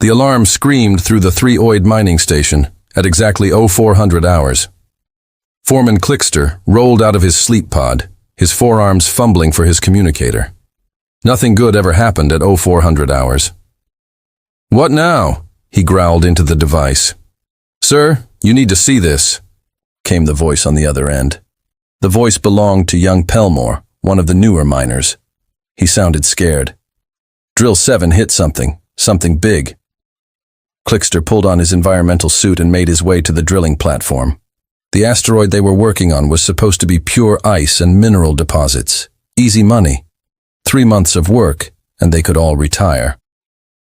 The alarm screamed through the three-oid mining station at exactly 0400 hours. Foreman Clickster rolled out of his sleep pod, his forearms fumbling for his communicator. Nothing good ever happened at 0400 hours. "What now?" he growled into the device. "Sir, you need to see this," came the voice on the other end. The voice belonged to young Pelmore, one of the newer miners. He sounded scared. "Drill 7 hit something big." Clickster pulled on his environmental suit and made his way to the drilling platform. The asteroid they were working on was supposed to be pure ice and mineral deposits. Easy money. 3 months of work, and they could all retire.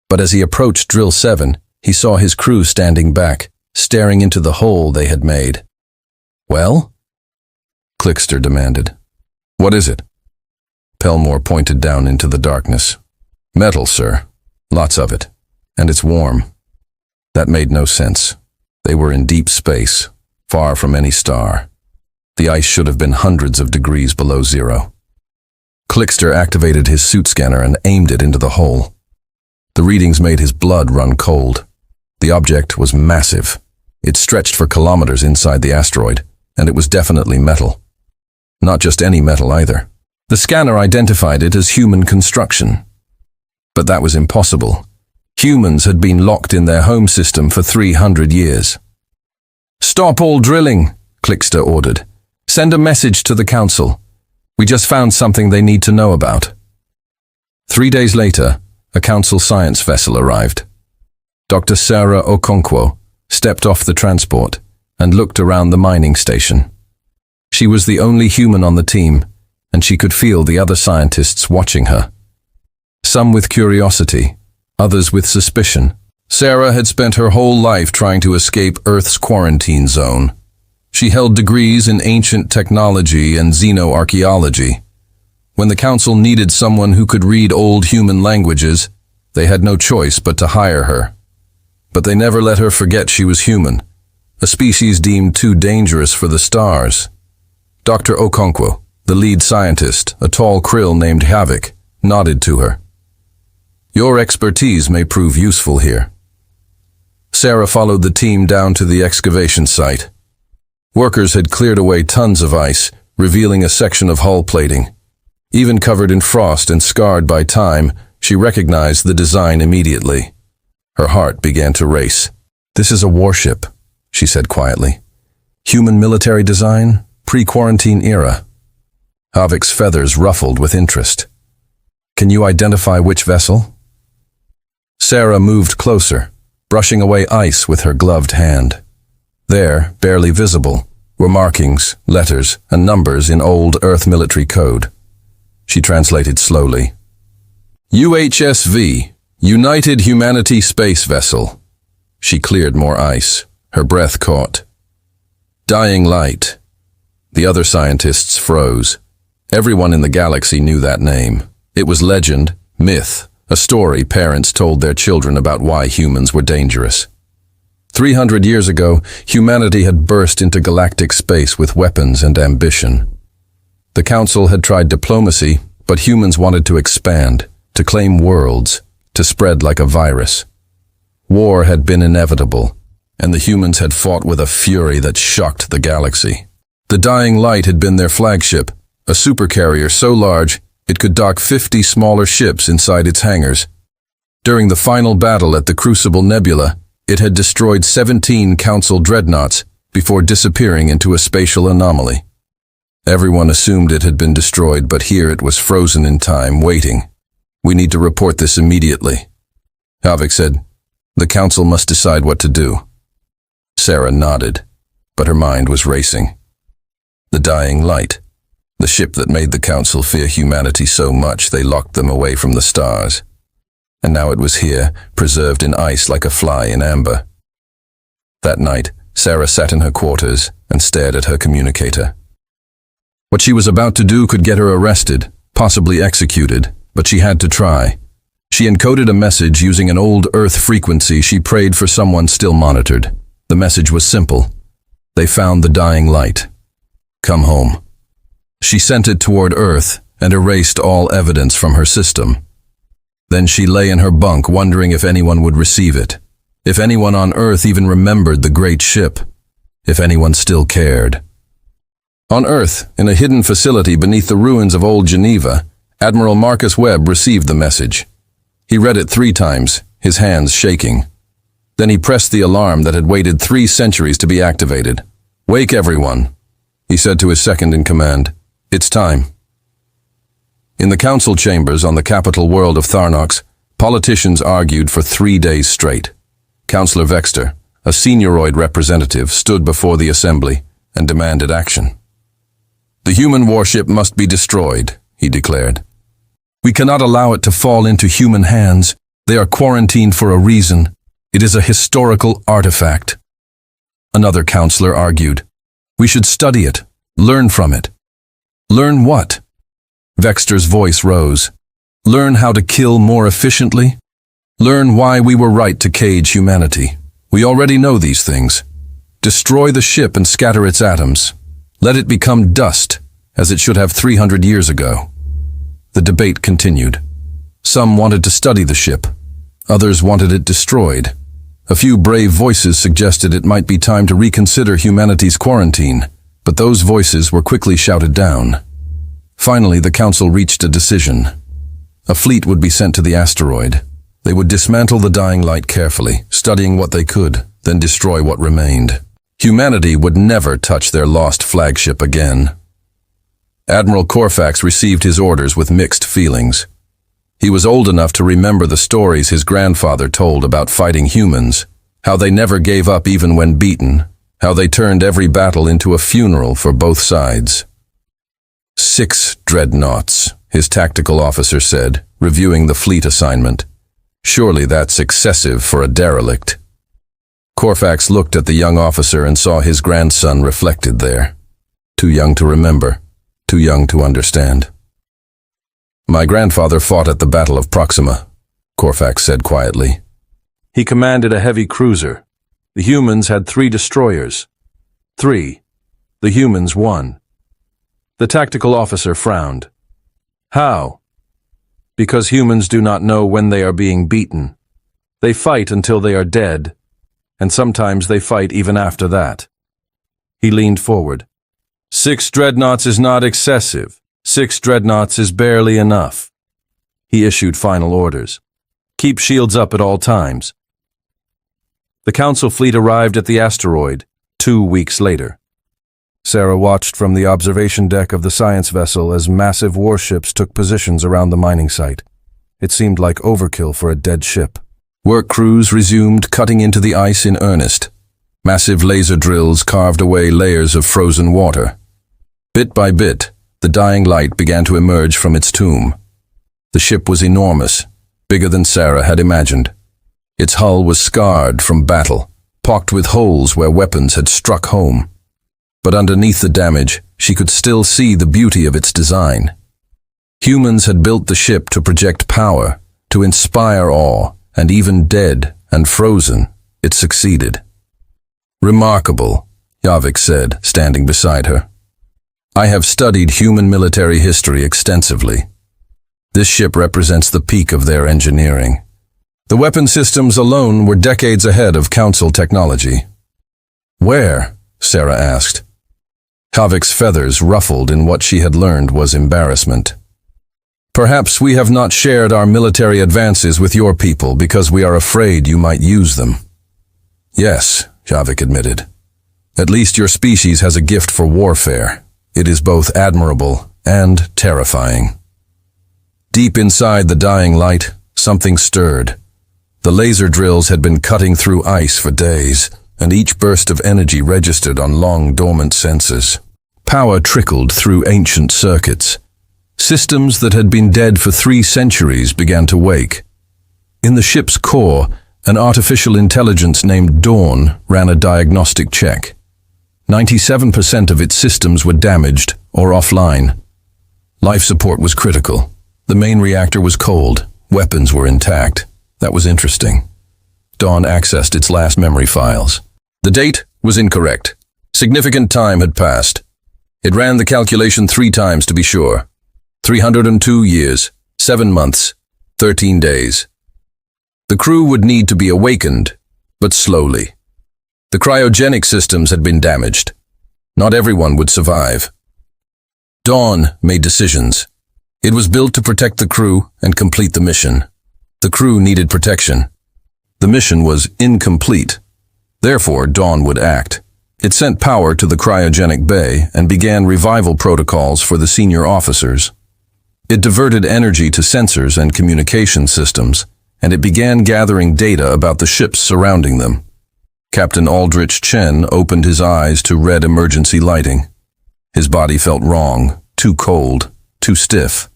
But as he approached Drill 7, he saw his crew standing back, staring into the hole they had made. "Well?" Clickster demanded. "What is it?" Pelmore pointed down into the darkness. "Metal, sir. Lots of it. And it's warm." That made no sense. They were in deep space, far from any star. The ice should have been hundreds of degrees below zero. Clickster activated his suit scanner and aimed it into the hole. The readings made his blood run cold. The object was massive. It stretched for kilometers inside the asteroid, and it was definitely metal. Not just any metal either. The scanner identified it as human construction. But that was impossible. Humans had been locked in their home system for 300 years. "Stop all drilling," Clickster ordered. "Send a message to the council. We just found something they need to know about." 3 days later, a council science vessel arrived. Dr. Sarah Okonkwo stepped off the transport and looked around the mining station. She was the only human on the team, and she could feel the other scientists watching her. Some with curiosity, others with suspicion. Sarah had spent her whole life trying to escape Earth's quarantine zone. She held degrees in ancient technology and xenoarchaeology. When the council needed someone who could read old human languages, they had no choice but to hire her. But they never let her forget she was human, a species deemed too dangerous for the stars. Dr. Okonkwo, the lead scientist, a tall krill named Havoc, nodded to her. "Your expertise may prove useful here." Sarah followed the team down to the excavation site. Workers had cleared away tons of ice, revealing a section of hull plating. Even covered in frost and scarred by time, she recognized the design immediately. Her heart began to race. "This is a warship," she said quietly. "Human military design, pre-quarantine era." Havoc's feathers ruffled with interest. "Can you identify which vessel?" Sarah moved closer, brushing away ice with her gloved hand. There, barely visible, were markings, letters, and numbers in old Earth military code. She translated slowly. "UHSV, United Humanity Space Vessel." She cleared more ice. Her breath caught. "Dying Light." The other scientists froze. Everyone in the galaxy knew that name. It was legend, myth, a story parents told their children about why humans were dangerous. 300 years ago, humanity had burst into galactic space with weapons and ambition. The Council had tried diplomacy, but humans wanted to expand, to claim worlds, to spread like a virus. War had been inevitable, and the humans had fought with a fury that shocked the galaxy. The Dying Light had been their flagship, a supercarrier so large it could dock 50 smaller ships inside its hangars. During the final battle at the Crucible Nebula, it had destroyed 17 Council dreadnoughts before disappearing into a spatial anomaly. Everyone assumed it had been destroyed, but here it was frozen in time, waiting. "We need to report this immediately." Havoc said, "The Council must decide what to do." Sarah nodded, but her mind was racing. The Dying Light, the ship that made the Council fear humanity so much they locked them away from the stars. And now it was here, preserved in ice like a fly in amber. That night, Sarah sat in her quarters and stared at her communicator. What she was about to do could get her arrested, possibly executed, but she had to try. She encoded a message using an old Earth frequency she prayed for someone still monitored. The message was simple. They found the Dying Light. Come home. She sent it toward Earth and erased all evidence from her system. Then she lay in her bunk wondering if anyone would receive it, if anyone on Earth even remembered the great ship, if anyone still cared. On Earth, in a hidden facility beneath the ruins of Old Geneva, Admiral Marcus Webb received the message. He read it 3 times, his hands shaking. Then he pressed the alarm that had waited 3 centuries to be activated. "Wake everyone," he said to his second in command. "It's time." In the council chambers on the capital world of Tharnox, politicians argued for 3 days straight. Councillor Vexter, a senioroid representative, stood before the assembly and demanded action. "The human warship must be destroyed," he declared. "We cannot allow it to fall into human hands. They are quarantined for a reason. It is a historical artifact." Another councillor argued, "We should study it, learn from it." "Learn what?" Vexter's voice rose. "Learn how to kill more efficiently? Learn why we were right to cage humanity. We already know these things. Destroy the ship and scatter its atoms. Let it become dust, as it should have 300 years ago." The debate continued. Some wanted to study the ship. Others wanted it destroyed. A few brave voices suggested it might be time to reconsider humanity's quarantine, but those voices were quickly shouted down. Finally, the council reached a decision. A fleet would be sent to the asteroid. They would dismantle the dying light carefully, studying what they could, then destroy what remained. Humanity would never touch their lost flagship again. Admiral Corfax received his orders with mixed feelings. He was old enough to remember the stories his grandfather told about fighting humans, how they never gave up even when beaten, how they turned every battle into a funeral for both sides. 6 dreadnoughts, his tactical officer said, reviewing the fleet assignment. Surely that's excessive for a derelict. Corfax looked at the young officer and saw his grandson reflected there. Too young to remember, too young to understand. "My grandfather fought at the Battle of Proxima," Corfax said quietly. "He commanded a heavy cruiser. The humans had 3 destroyers. 3. The humans won." The tactical officer frowned. "How?" "Because humans do not know when they are being beaten. They fight until they are dead, and sometimes they fight even after that." He leaned forward. 6 dreadnoughts is not excessive. 6 dreadnoughts is barely enough." He issued final orders. "Keep shields up at all times." The council fleet arrived at the asteroid 2 weeks later. Sarah watched from the observation deck of the science vessel as massive warships took positions around the mining site. It seemed like overkill for a dead ship. Work crews resumed cutting into the ice in earnest. Massive laser drills carved away layers of frozen water. Bit by bit, the dying light began to emerge from its tomb. The ship was enormous, bigger than Sarah had imagined. Its hull was scarred from battle, pocked with holes where weapons had struck home. But underneath the damage, she could still see the beauty of its design. Humans had built the ship to project power, to inspire awe, and even dead and frozen, it succeeded. "Remarkable," Javik said, standing beside her. "I have studied human military history extensively. This ship represents the peak of their engineering. The weapon systems alone were decades ahead of Council technology." "Where?" Sarah asked. Javik's feathers ruffled in what she had learned was embarrassment. "Perhaps we have not shared our military advances with your people because we are afraid you might use them." "Yes," Javik admitted. "At least your species has a gift for warfare. It is both admirable and terrifying." Deep inside the dying light, something stirred. The laser drills had been cutting through ice for days, and each burst of energy registered on long dormant sensors. Power trickled through ancient circuits. Systems that had been dead for 3 centuries began to wake. In the ship's core, an artificial intelligence named Dawn ran a diagnostic check. 97% of its systems were damaged or offline. Life support was critical. The main reactor was cold. Weapons were intact. That was interesting. Dawn accessed its last memory files. The date was incorrect. Significant time had passed. It ran the calculation 3 times to be sure. 302 years, 7 months, 13 days. The crew would need to be awakened, but slowly. The cryogenic systems had been damaged. Not everyone would survive. Dawn made decisions. It was built to protect the crew and complete the mission. The crew needed protection. The mission was incomplete. Therefore, Dawn would act. It sent power to the cryogenic bay and began revival protocols for the senior officers. It diverted energy to sensors and communication systems, and it began gathering data about the ships surrounding them. Captain Aldrich Chen opened his eyes to red emergency lighting. His body felt wrong, too cold, too stiff.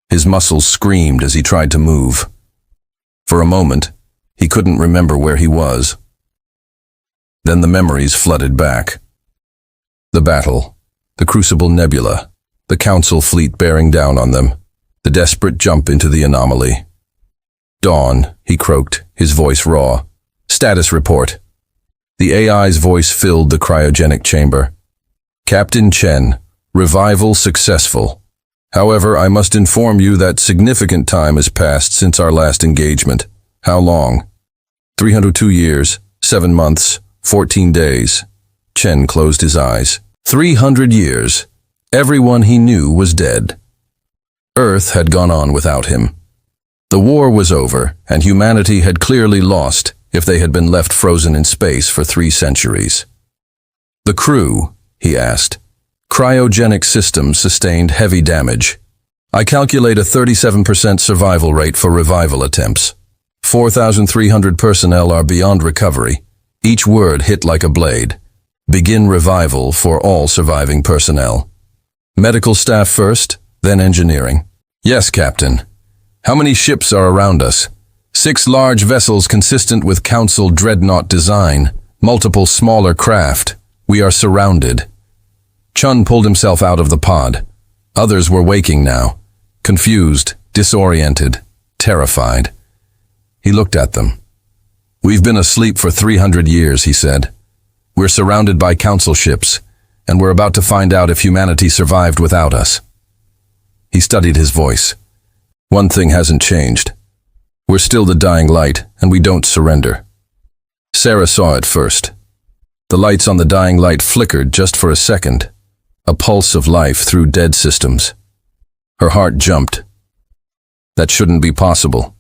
His muscles screamed as he tried to move. For a moment, he couldn't remember where he was. Then the memories flooded back. The battle, the Crucible Nebula, the Council fleet bearing down on them, the desperate jump into the anomaly. Dawn, he croaked, his voice raw. Status report. The AI's voice filled the cryogenic chamber. Captain Chen, revival successful. However, I must inform you that significant time has passed since our last engagement. How long? 302 years, 7 months, 14 days. Chen closed his eyes. 300 years. Everyone he knew was dead. Earth had gone on without him. The war was over, and humanity had clearly lost if they had been left frozen in space for 3 centuries. The crew, he asked. Cryogenic systems sustained heavy damage. I calculate a 37% survival rate for revival attempts. 4,300 personnel are beyond recovery. Each word hit like a blade. Begin revival for all surviving personnel. Medical staff first, then engineering. Yes, Captain. How many ships are around us? 6 large vessels consistent with Council dreadnought design, multiple smaller craft. We are surrounded. Chun pulled himself out of the pod. Others were waking now, confused, disoriented, terrified. He looked at them. We've been asleep for 300 years, he said. We're surrounded by Council ships, and we're about to find out if humanity survived without us. He studied his voice. One thing hasn't changed. We're still the dying light, and we don't surrender. Sarah saw it first. The lights on the dying light flickered just for a second, a pulse of life through dead systems. Her heart jumped. That shouldn't be possible,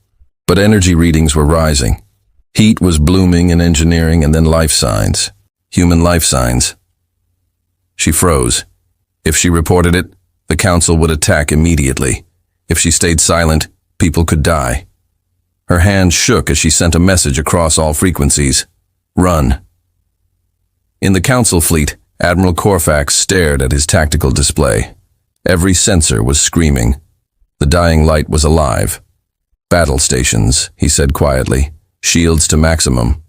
but energy readings were rising. Heat was blooming in engineering and then life signs, human life signs. She froze. If she reported it, the Council would attack immediately. If she stayed silent, people could die. Her hand shook as she sent a message across all frequencies. Run. In the Council fleet, Admiral Corfax stared at his tactical display. Every sensor was screaming. The dying light was alive. Battle stations, he said quietly. Shields to maximum.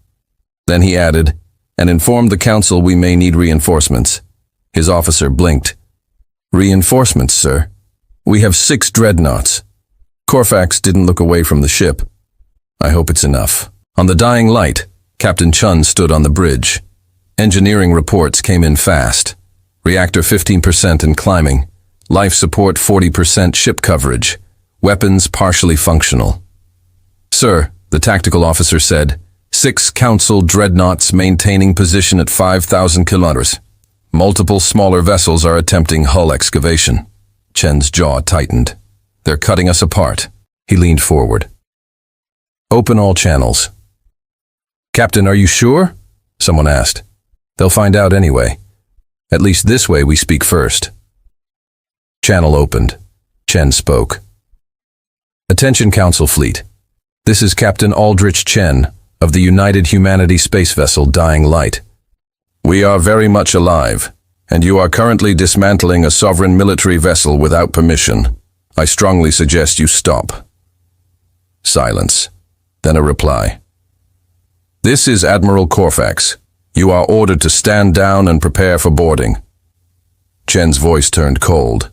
Then he added, and informed the Council we may need reinforcements. His officer blinked. Reinforcements, sir? We have 6 dreadnoughts. Corfax didn't look away from the ship. I hope it's enough. On the dying light, Captain Chun stood on the bridge. Engineering reports came in fast. Reactor 15% and climbing. Life support 40% ship coverage. Weapons partially functional. Sir, the tactical officer said, 6 Council dreadnoughts maintaining position at 5,000 kilometers. Multiple smaller vessels are attempting hull excavation. Chen's jaw tightened. They're cutting us apart. He leaned forward. Open all channels. Captain, are you sure? Someone asked. They'll find out anyway. At least this way we speak first. Channel opened. Chen spoke. Attention Council Fleet. This is Captain Aldrich Chen of the United Humanity space vessel Dying Light. We are very much alive, and you are currently dismantling a sovereign military vessel without permission. I strongly suggest you stop. Silence. Then a reply. This is Admiral Corfax. You are ordered to stand down and prepare for boarding. Chen's voice turned cold.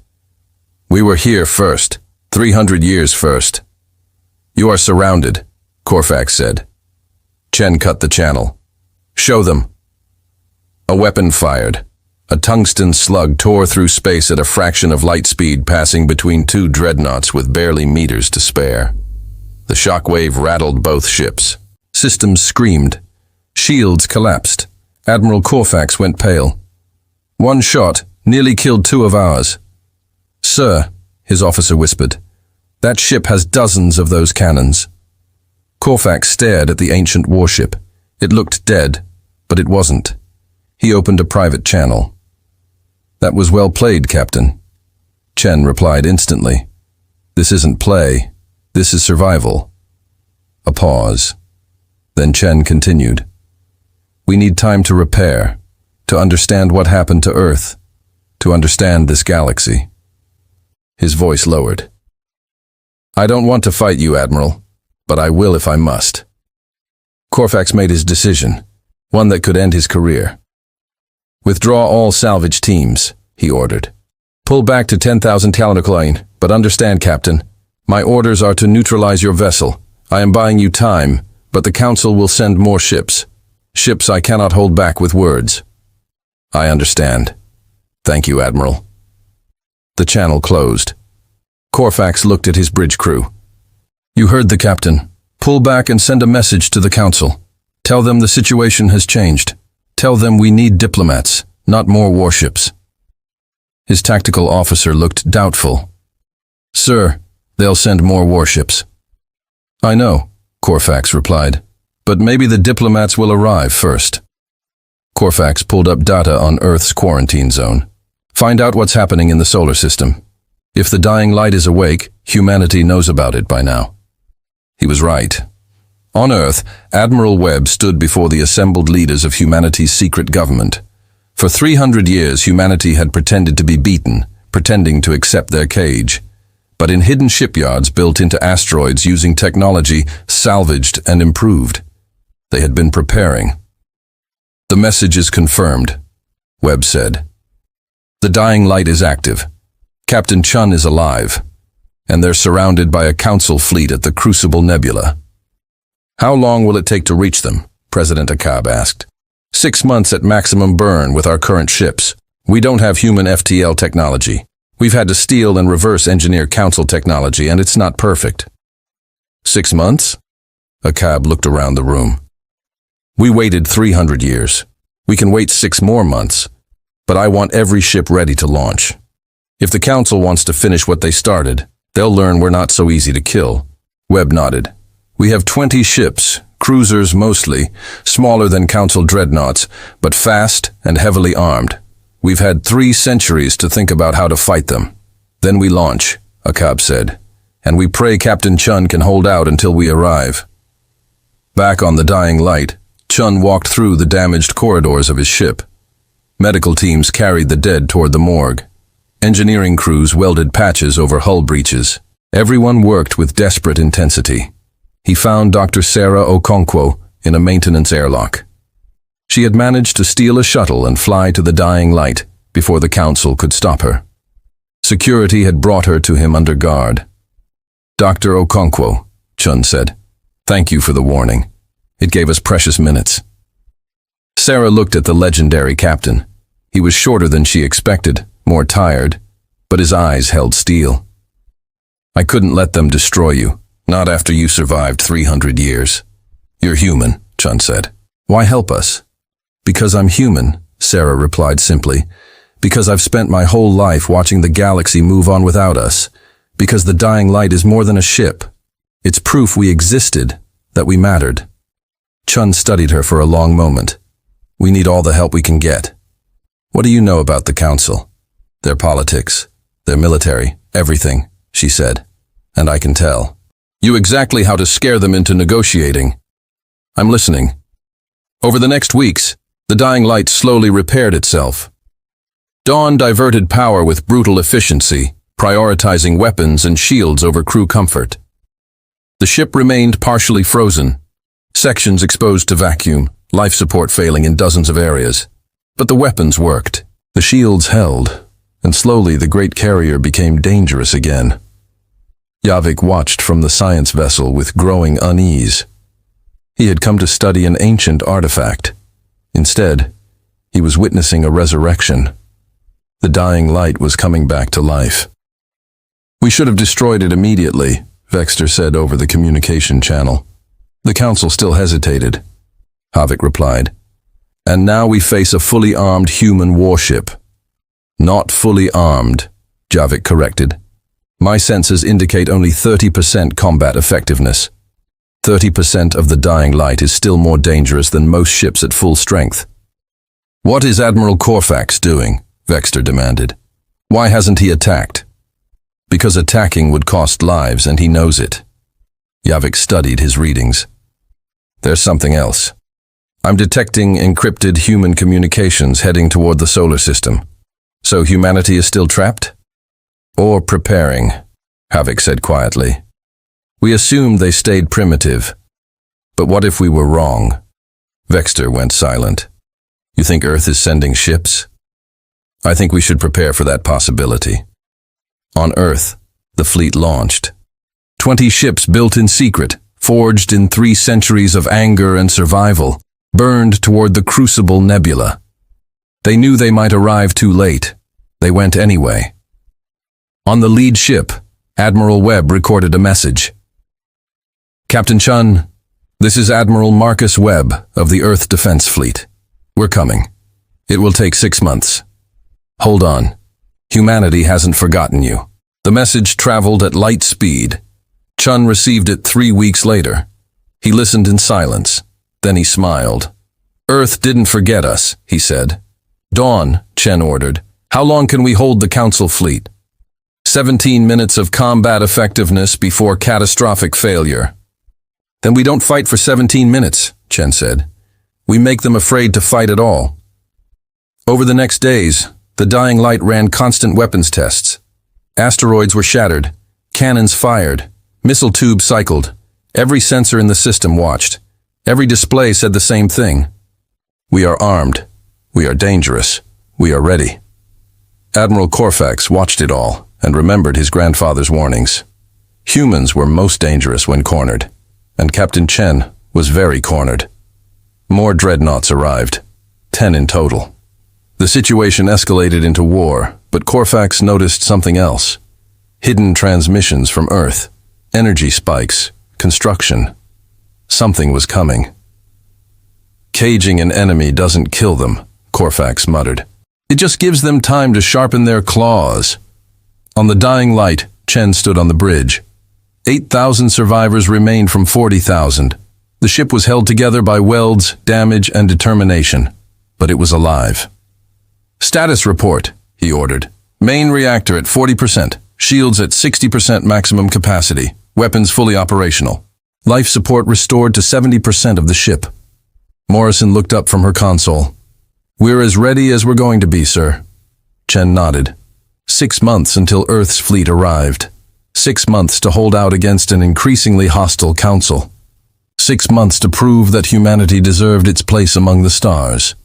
We were here first, 300 years first. You are surrounded, Corfax said. Chen cut the channel. Show them. A weapon fired. A tungsten slug tore through space at a fraction of light speed, passing between 2 dreadnoughts with barely meters to spare. The shockwave rattled both ships. Systems screamed. Shields collapsed. Admiral Corfax went pale. One shot nearly killed 2 of ours. Sir, his officer whispered, that ship has dozens of those cannons. Corfax stared at the ancient warship. It looked dead, but it wasn't. He opened a private channel. That was well played, Captain. Chen replied instantly. This isn't play. This is survival. A pause. Then Chen continued. We need time to repair, to understand what happened to Earth, to understand this galaxy. His voice lowered. I don't want to fight you, Admiral, but I will if I must. Corfax made his decision, one that could end his career. Withdraw all salvage teams, he ordered. Pull back to 10,000 Talonocline, but understand, Captain, my orders are to neutralize your vessel. I am buying you time, but the Council will send more ships. Ships I cannot hold back with words. I understand. Thank you, Admiral. The channel closed. Corfax looked at his bridge crew. You heard the captain. Pull back and send a message to the Council. Tell them the situation has changed. Tell them we need diplomats, not more warships. His tactical officer looked doubtful. Sir, they'll send more warships. I know, Corfax replied, but maybe the diplomats will arrive first. Corfax pulled up data on Earth's quarantine zone. Find out what's happening in the solar system. If the dying light is awake, humanity knows about it by now. He was right. On Earth, Admiral Webb stood before the assembled leaders of humanity's secret government. For 300 years, humanity had pretended to be beaten, pretending to accept their cage. But in hidden shipyards built into asteroids using technology salvaged and improved, they had been preparing. The message is confirmed, Webb said. The dying light is active. Captain Chun is alive, and they're surrounded by a council fleet at the Crucible Nebula. How long will it take to reach them? President Akab asked. 6 months at maximum burn with our current ships. We don't have human FTL technology. We've had to steal and reverse engineer council technology, and it's not perfect. 6 months? Akab looked around the room. We waited 300 years. We can wait 6 more months, but I want every ship ready to launch. If the council wants to finish what they started, they'll learn we're not so easy to kill. Webb nodded. We have 20 ships, cruisers mostly, smaller than council dreadnoughts, but fast and heavily armed. We've had 3 centuries to think about how to fight them. Then we launch, Akab said, and we pray Captain Chun can hold out until we arrive. Back on the dying light, Chun walked through the damaged corridors of his ship. Medical teams carried the dead toward the morgue. Engineering crews welded patches over hull breaches. Everyone worked with desperate intensity. He found Dr. Sarah Okonkwo in a maintenance airlock. She had managed to steal a shuttle and fly to the dying light before the council could stop her. Security had brought her to him under guard. Dr. Okonkwo, Chun said, thank you for the warning. It gave us precious minutes. Sarah looked at the legendary captain. He was shorter than she expected, more tired, but his eyes held steel. I couldn't let them destroy you, not after you survived 300 years. You're human, Chun said. Why help us? Because I'm human, Sarah replied simply. Because I've spent my whole life watching the galaxy move on without us. Because the dying light is more than a ship. It's proof we existed, that we mattered. Chun studied her for a long moment. We need all the help we can get. What do you know about the council? Their politics, their military, everything, she said. And I can tell. You exactly how to scare them into negotiating. I'm listening. Over the next weeks, the dying light slowly repaired itself. Dawn diverted power with brutal efficiency, prioritizing weapons and shields over crew comfort. The ship remained partially frozen, sections exposed to vacuum, life support failing in dozens of areas. But the weapons worked. The shields held, and slowly the great carrier became dangerous again. Yavik watched from the science vessel with growing unease. He had come to study an ancient artifact. Instead, he was witnessing a resurrection. The dying light was coming back to life. We should have destroyed it immediately, Vexter said over the communication channel. The council still hesitated. Havik replied, "And now we face a fully armed human warship." "Not fully armed," Javik corrected. "My sensors indicate only 30% combat effectiveness. 30% of the dying light is still more dangerous than most ships at full strength." "What is Admiral Corfax doing?" Vexter demanded. "Why hasn't he attacked?" "Because attacking would cost lives, and he knows it." Javik studied his readings. "There's something else. I'm detecting encrypted human communications heading toward the solar system. So humanity is still trapped?" "Or preparing," Havik said quietly. "We assumed they stayed primitive. But what if we were wrong?" Vexter went silent. "You think Earth is sending ships?" "I think we should prepare for that possibility." On Earth, the fleet launched. 20 ships built in secret, forged in 3 centuries of anger and survival, burned toward the Crucible Nebula. They knew they might arrive too late. They went anyway. On the lead ship, Admiral Webb recorded a message. "Captain Chun, this is Admiral Marcus Webb of the Earth Defense Fleet. We're coming. It will take 6 months. Hold on. Humanity hasn't forgotten you." The message traveled at light speed. Chun received it 3 weeks later. He listened in silence. Then he smiled. "Earth didn't forget us," he said. "Dawn," Chen ordered. "How long can we hold the Council fleet?" 17 minutes of combat effectiveness before catastrophic failure." "Then we don't fight for 17 minutes, Chen said. "We make them afraid to fight at all." Over the next days, the dying light ran constant weapons tests. Asteroids were shattered, cannons fired, missile tubes cycled. Every sensor in the system watched. Every display said the same thing. "We are armed. We are dangerous. We are ready." Admiral Corfax watched it all and remembered his grandfather's warnings. Humans were most dangerous when cornered, and Captain Chen was very cornered. More dreadnoughts arrived, 10 in total. The situation escalated into war, but Corfax noticed something else. Hidden transmissions from Earth, energy spikes, construction. Something was coming. "Caging an enemy doesn't kill them," Corfax muttered. "It just gives them time to sharpen their claws." On the dying light, Chen stood on the bridge. 8,000 survivors remained from 40,000. The ship was held together by welds, damage, and determination, but it was alive. "Status report," he ordered. "Main reactor at 40%, shields at 60% maximum capacity, weapons fully operational. Life support restored to 70% of the ship." Morrison looked up from her console. "We're as ready as we're going to be, sir." Chen nodded. 6 months until Earth's fleet arrived. 6 months to hold out against an increasingly hostile council. 6 months to prove that humanity deserved its place among the stars.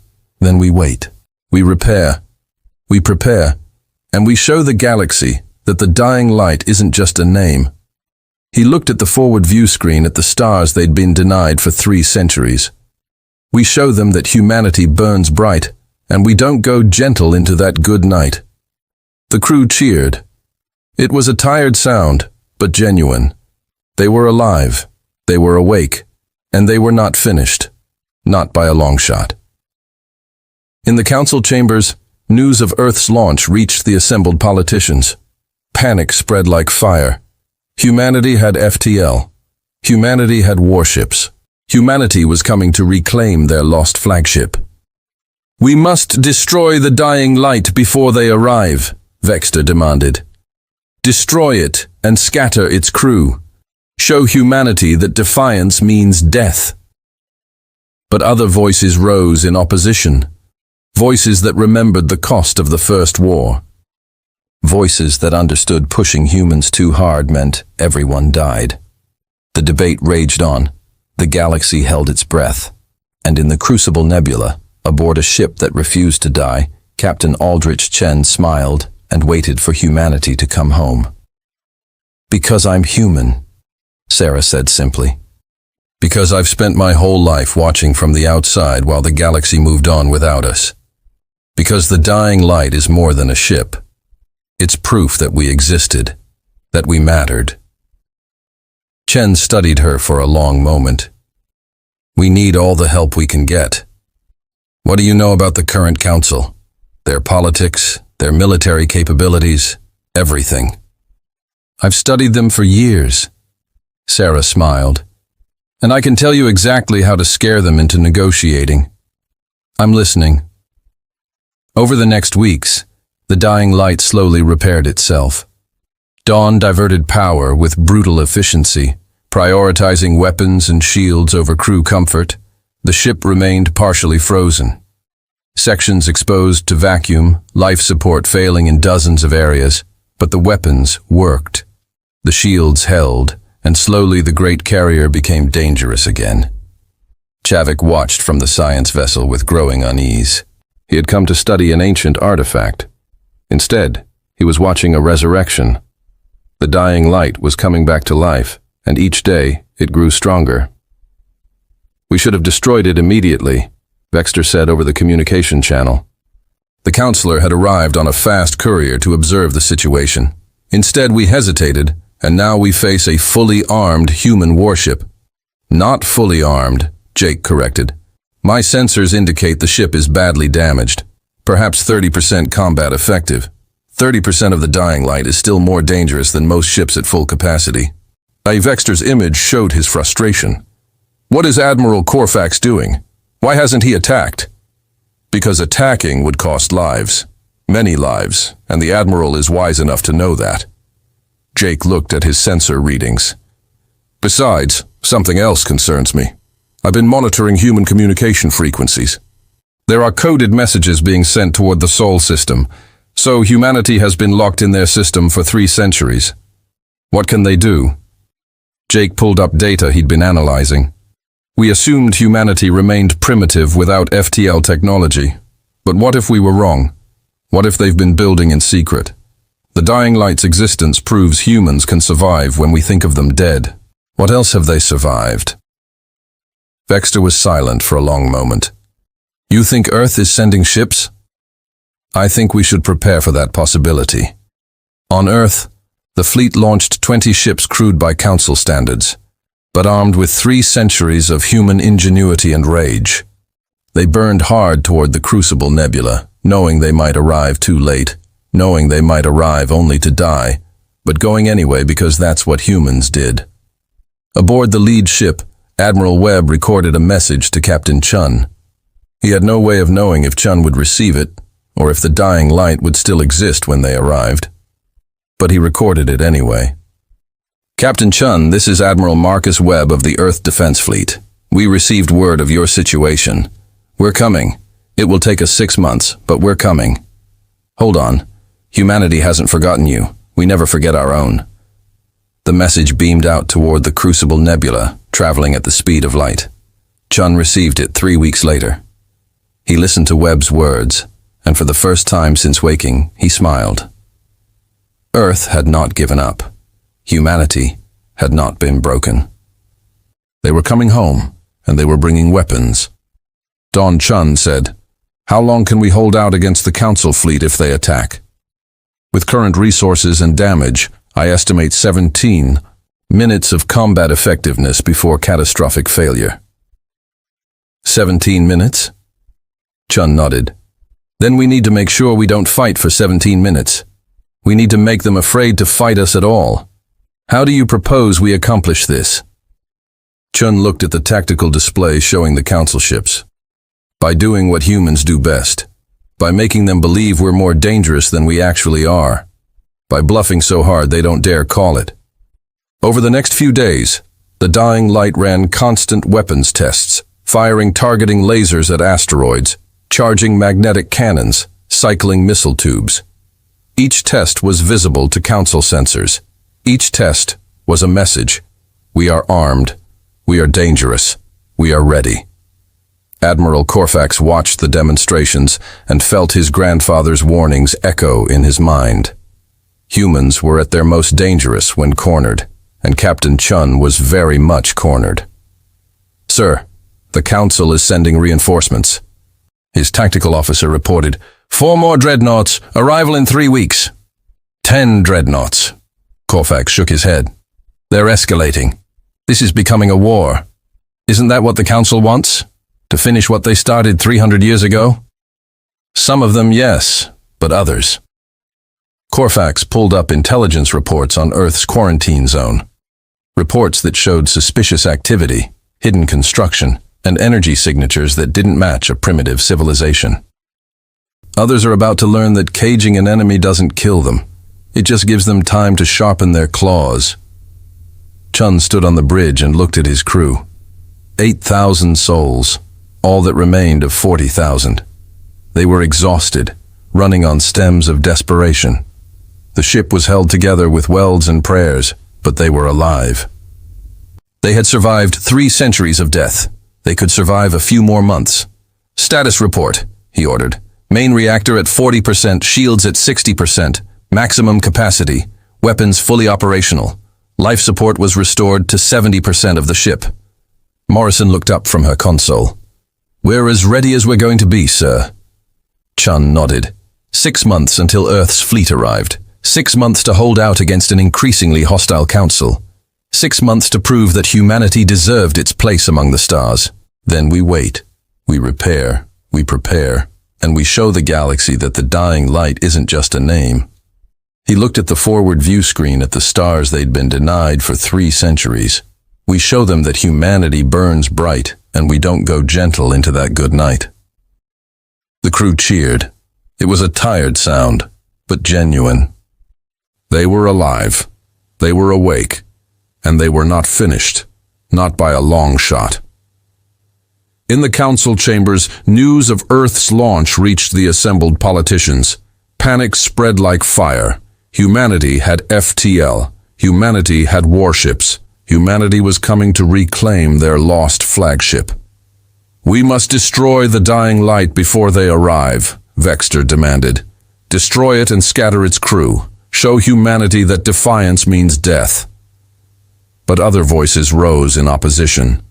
Then we wait. We repair. We prepare. And we show the galaxy that the dying light isn't just a name. He looked at the forward view screen at the stars they'd been denied for 3 centuries. We show them that humanity burns bright, and we don't go gentle into that good night. The crew cheered. It was a tired sound, but genuine. They were alive, they were awake, and they were not finished. Not by a long shot. In the council chambers, news of Earth's launch reached the assembled politicians. Panic spread like fire. Humanity had FTL. Humanity had warships. Humanity was coming to reclaim their lost flagship. "We must destroy the dying light before they arrive," Vexter demanded. "Destroy it and scatter its crew. Show humanity that defiance means death." But other voices rose in opposition. Voices that remembered the cost of the First War. Voices that understood pushing humans too hard meant everyone died. The debate raged on. The galaxy held its breath. And in the Crucible Nebula, aboard a ship that refused to die, Captain Aldrich Chen smiled and waited for humanity to come home. "Because I'm human," Sarah said simply. "Because I've spent my whole life watching from the outside while the galaxy moved on without us. Because the dying light is more than a ship. It's proof that we existed, that we mattered." Chen studied her for a long moment. We need all the help we can get. What do you know about the current council? Their politics, their military capabilities, everything. I've studied them for years. Sarah smiled. And I can tell you exactly how to scare them into negotiating. I'm listening. Over the next weeks, the dying light slowly repaired itself. Dawn diverted power with brutal efficiency, prioritizing weapons and shields over crew comfort. The ship remained partially frozen. Sections exposed to vacuum, life support failing in dozens of areas, but the weapons worked. The shields held, and slowly the great carrier became dangerous again. Chavik watched from the science vessel with growing unease. He had come to study an ancient artifact. Instead, he was watching a resurrection. The dying light was coming back to life, and each day it grew stronger. We should have destroyed it immediately, Vexter said over the communication channel. The counselor had arrived on a fast courier to observe the situation. Instead, we hesitated, and now we face a fully armed human warship. Not fully armed, Jake corrected. My sensors indicate the ship is badly damaged, perhaps 30% combat effective. 30% of the dying light is still more dangerous than most ships at full capacity. Vexter's image showed his frustration. What is Admiral Corfax doing? Why hasn't he attacked? Because attacking would cost lives. Many lives, and the Admiral is wise enough to know that. Jake looked at his sensor readings. Besides, something else concerns me. I've been monitoring human communication frequencies. There are coded messages being sent toward the Sol system, so humanity has been locked in their system for 3 centuries. What can they do? Jake pulled up data he'd been analyzing. We assumed humanity remained primitive without FTL technology. But what if we were wrong? What if they've been building in secret? The dying light's existence proves humans can survive when we think of them dead. What else have they survived? Vexter was silent for a long moment. You think Earth is sending ships? I think we should prepare for that possibility. On Earth, the fleet launched 20 ships crewed by Council standards, but armed with 3 centuries of human ingenuity and rage. They burned hard toward the Crucible Nebula, knowing they might arrive too late, knowing they might arrive only to die, but going anyway because that's what humans did. Aboard the lead ship, Admiral Webb recorded a message to Captain Chun. He had no way of knowing if Chun would receive it, or if the dying light would still exist when they arrived. But he recorded it anyway. Captain Chun, this is Admiral Marcus Webb of the Earth Defense Fleet. We received word of your situation. We're coming. It will take us 6 months, but we're coming. Hold on. Humanity hasn't forgotten you. We never forget our own. The message beamed out toward the Crucible Nebula, traveling at the speed of light. Chun received it 3 weeks later. He listened to Webb's words, and for the first time since waking, he smiled. Earth had not given up. Humanity had not been broken. They were coming home, and they were bringing weapons. Don Chun said, "How long can we hold out against the Council fleet if they attack? With current resources and damage, I estimate 17 minutes of combat effectiveness before catastrophic failure." 17 minutes? Chun nodded. Then we need to make sure we don't fight for 17 minutes. We need to make them afraid to fight us at all. How do you propose we accomplish this? Chun looked at the tactical display showing the Council ships. By doing what humans do best. By making them believe we're more dangerous than we actually are. By bluffing so hard they don't dare call it. Over the next few days, the dying light ran constant weapons tests, firing targeting lasers at asteroids, charging magnetic cannons, cycling missile tubes. Each test was visible to Council sensors. Each test was a message. We are armed. We are dangerous. We are ready. Admiral Corfax watched the demonstrations and felt his grandfather's warnings echo in his mind. Humans were at their most dangerous when cornered, and Captain Chun was very much cornered. "Sir, the Council is sending reinforcements." His tactical officer reported, 4 more dreadnoughts, arrival in 3 weeks. 10 dreadnoughts. Corfax shook his head. They're escalating. This is becoming a war. Isn't that what the Council wants? To finish what they started 300 years ago? Some of them, yes, but others. Corfax pulled up intelligence reports on Earth's quarantine zone. Reports that showed suspicious activity, hidden construction, and energy signatures that didn't match a primitive civilization. Others are about to learn that caging an enemy doesn't kill them. It just gives them time to sharpen their claws. Chun stood on the bridge and looked at his crew. 8,000 souls, all that remained of 40,000. They were exhausted, running on stems of desperation. The ship was held together with welds and prayers, but they were alive. They had survived 3 centuries of death. They could survive a few more months. Status report, he ordered. Main reactor at 40%, shields at 60%, maximum capacity, weapons fully operational. Life support was restored to 70% of the ship. Morrison looked up from her console. We're as ready as we're going to be, sir. Chun nodded. 6 months until Earth's fleet arrived. 6 months to hold out against an increasingly hostile council. 6 months to prove that humanity deserved its place among the stars. Then we wait. We repair. We prepare. And we show the galaxy that the dying light isn't just a name. He looked at the forward view screen at the stars they'd been denied for 3 centuries. We show them that humanity burns bright, and we don't go gentle into that good night. The crew cheered. It was a tired sound, but genuine. They were alive. They were awake. And they were not finished. Not by a long shot. In the council chambers, news of Earth's launch reached the assembled politicians. Panic spread like fire. Humanity had FTL. Humanity had warships. Humanity was coming to reclaim their lost flagship. We must destroy the dying light before they arrive, Vexter demanded. Destroy it and scatter its crew. Show humanity that defiance means death. But other voices rose in opposition.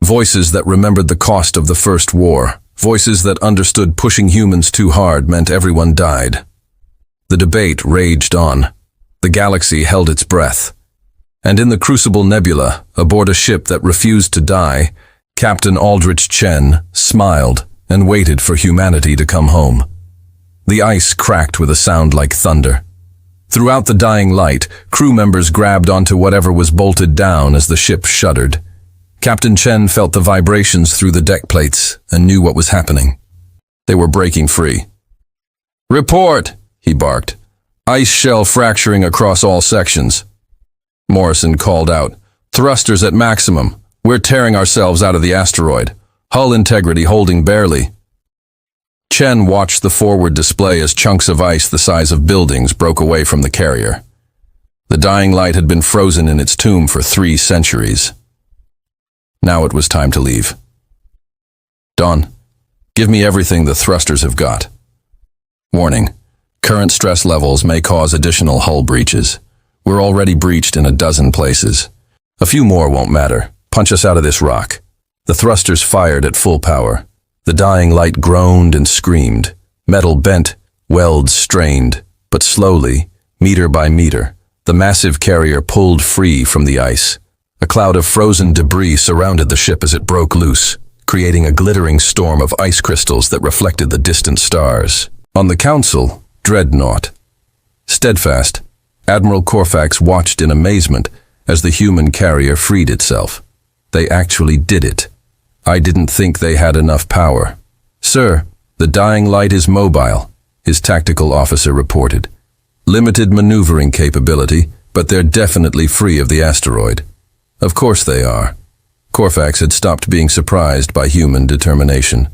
Voices that remembered the cost of the First War. Voices that understood pushing humans too hard meant everyone died. The debate raged on. The galaxy held its breath. And in the Crucible Nebula, aboard a ship that refused to die, Captain Aldrich Chen smiled and waited for humanity to come home. The ice cracked with a sound like thunder. Throughout the dying light, crew members grabbed onto whatever was bolted down as the ship shuddered. Captain Chen felt the vibrations through the deck plates and knew what was happening. They were breaking free. "Report!" he barked. "Ice shell fracturing across all sections." Morrison called out, "Thrusters at maximum. We're tearing ourselves out of the asteroid. Hull integrity holding barely." Chen watched the forward display as chunks of ice the size of buildings broke away from the carrier. The dying light had been frozen in its tomb for 3 centuries. Now it was time to leave. "Dawn, give me everything the thrusters have got." Warning, current stress levels may cause additional hull breaches. We're already breached in a dozen places. A few more won't matter. Punch us out of this rock. The thrusters fired at full power. The dying light groaned and screamed. Metal bent, welds strained, but slowly, meter by meter, the massive carrier pulled free from the ice. A cloud of frozen debris surrounded the ship as it broke loose, creating a glittering storm of ice crystals that reflected the distant stars. On the council, Dreadnought. Steadfast, Admiral Corfax watched in amazement as the human carrier freed itself. They actually did it. I didn't think they had enough power. "Sir, the dying light is mobile," his tactical officer reported. "Limited maneuvering capability, but they're definitely free of the asteroid." Of course they are. Corfax had stopped being surprised by human determination.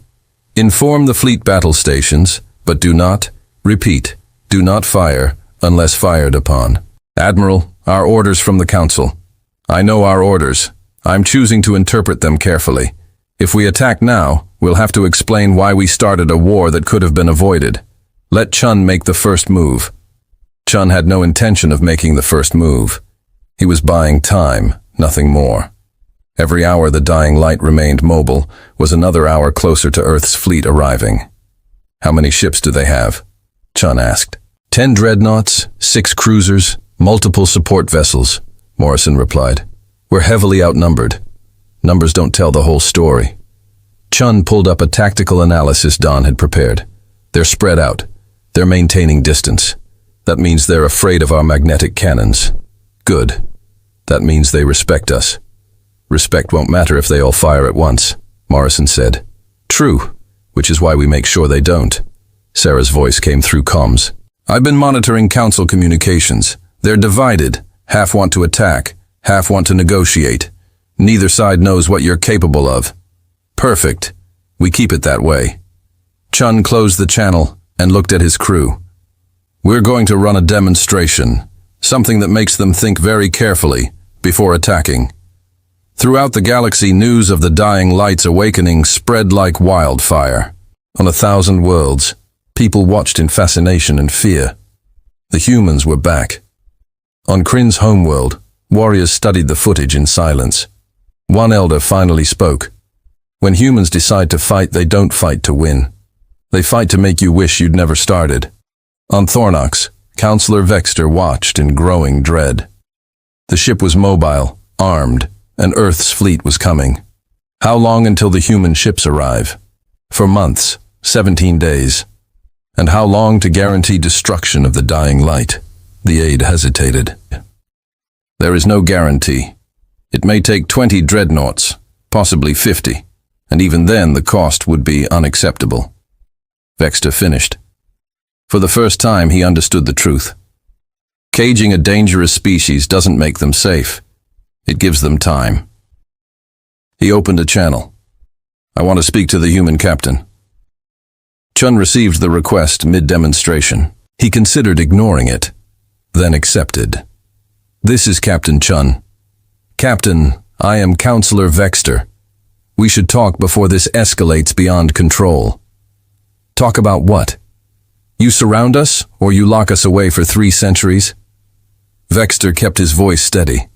"Inform the fleet battle stations, but do not, repeat, do not fire unless fired upon." "Admiral, our orders from the Council." "I know our orders. I'm choosing to interpret them carefully. If we attack now, we'll have to explain why we started a war that could have been avoided. Let Chun make the first move." Chun had no intention of making the first move. He was buying time, nothing more. Every hour the dying light remained mobile was another hour closer to Earth's fleet arriving. "How many ships do they have?" Chun asked. 10 dreadnoughts, 6 cruisers, multiple support vessels," Morrison replied. We're heavily outnumbered. Numbers don't tell the whole story. Chun pulled up a tactical analysis Don had prepared. They're spread out. They're maintaining distance. That means they're afraid of our magnetic cannons. Good. That means they respect us. Respect won't matter if they all fire at once, Morrison said. True, which is why we make sure they don't. Sarah's voice came through comms. I've been monitoring council communications. They're divided. Half want to attack, half want to negotiate. Neither side knows what you're capable of. Perfect. We keep it that way. Chun closed the channel and looked at his crew. We're going to run a demonstration, something that makes them think very carefully before attacking. Throughout the galaxy, news of the dying light's awakening spread like wildfire. On 1,000 worlds, people watched in fascination and fear. The humans were back. On Kryn's homeworld, warriors studied the footage in silence. One elder finally spoke. When humans decide to fight, they don't fight to win. They fight to make you wish you'd never started. On Thornox, Counselor Vexter watched in growing dread. The ship was mobile, armed, and Earth's fleet was coming. How long until the human ships arrive? For months, 17 days. And how long to guarantee destruction of the dying light? The aide hesitated. There is no guarantee. It may take 20 dreadnoughts, possibly 50, and even then the cost would be unacceptable. Vexter finished. For the first time, he understood the truth. Caging a dangerous species doesn't make them safe. It gives them time. He opened a channel. I want to speak to the human captain. Chun received the request mid-demonstration. He considered ignoring it, then accepted. This is Captain Chun. Captain, I am Counselor Vexter. We should talk before this escalates beyond control. Talk about what? You surround us, or you lock us away for 3 centuries? Vexter kept his voice steady.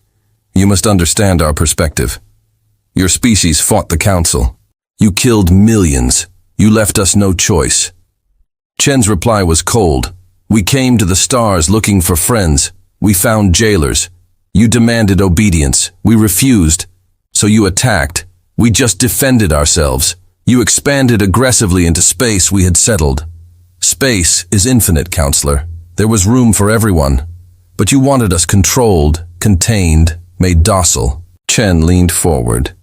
You must understand our perspective. Your species fought the Council. You killed millions. You left us no choice. Chen's reply was cold. We came to the stars looking for friends. We found jailers. You demanded obedience. We refused. So you attacked. We just defended ourselves. You expanded aggressively into space we had settled. Space is infinite, Counselor. There was room for everyone. But you wanted us controlled, contained, made docile. Chen leaned forward.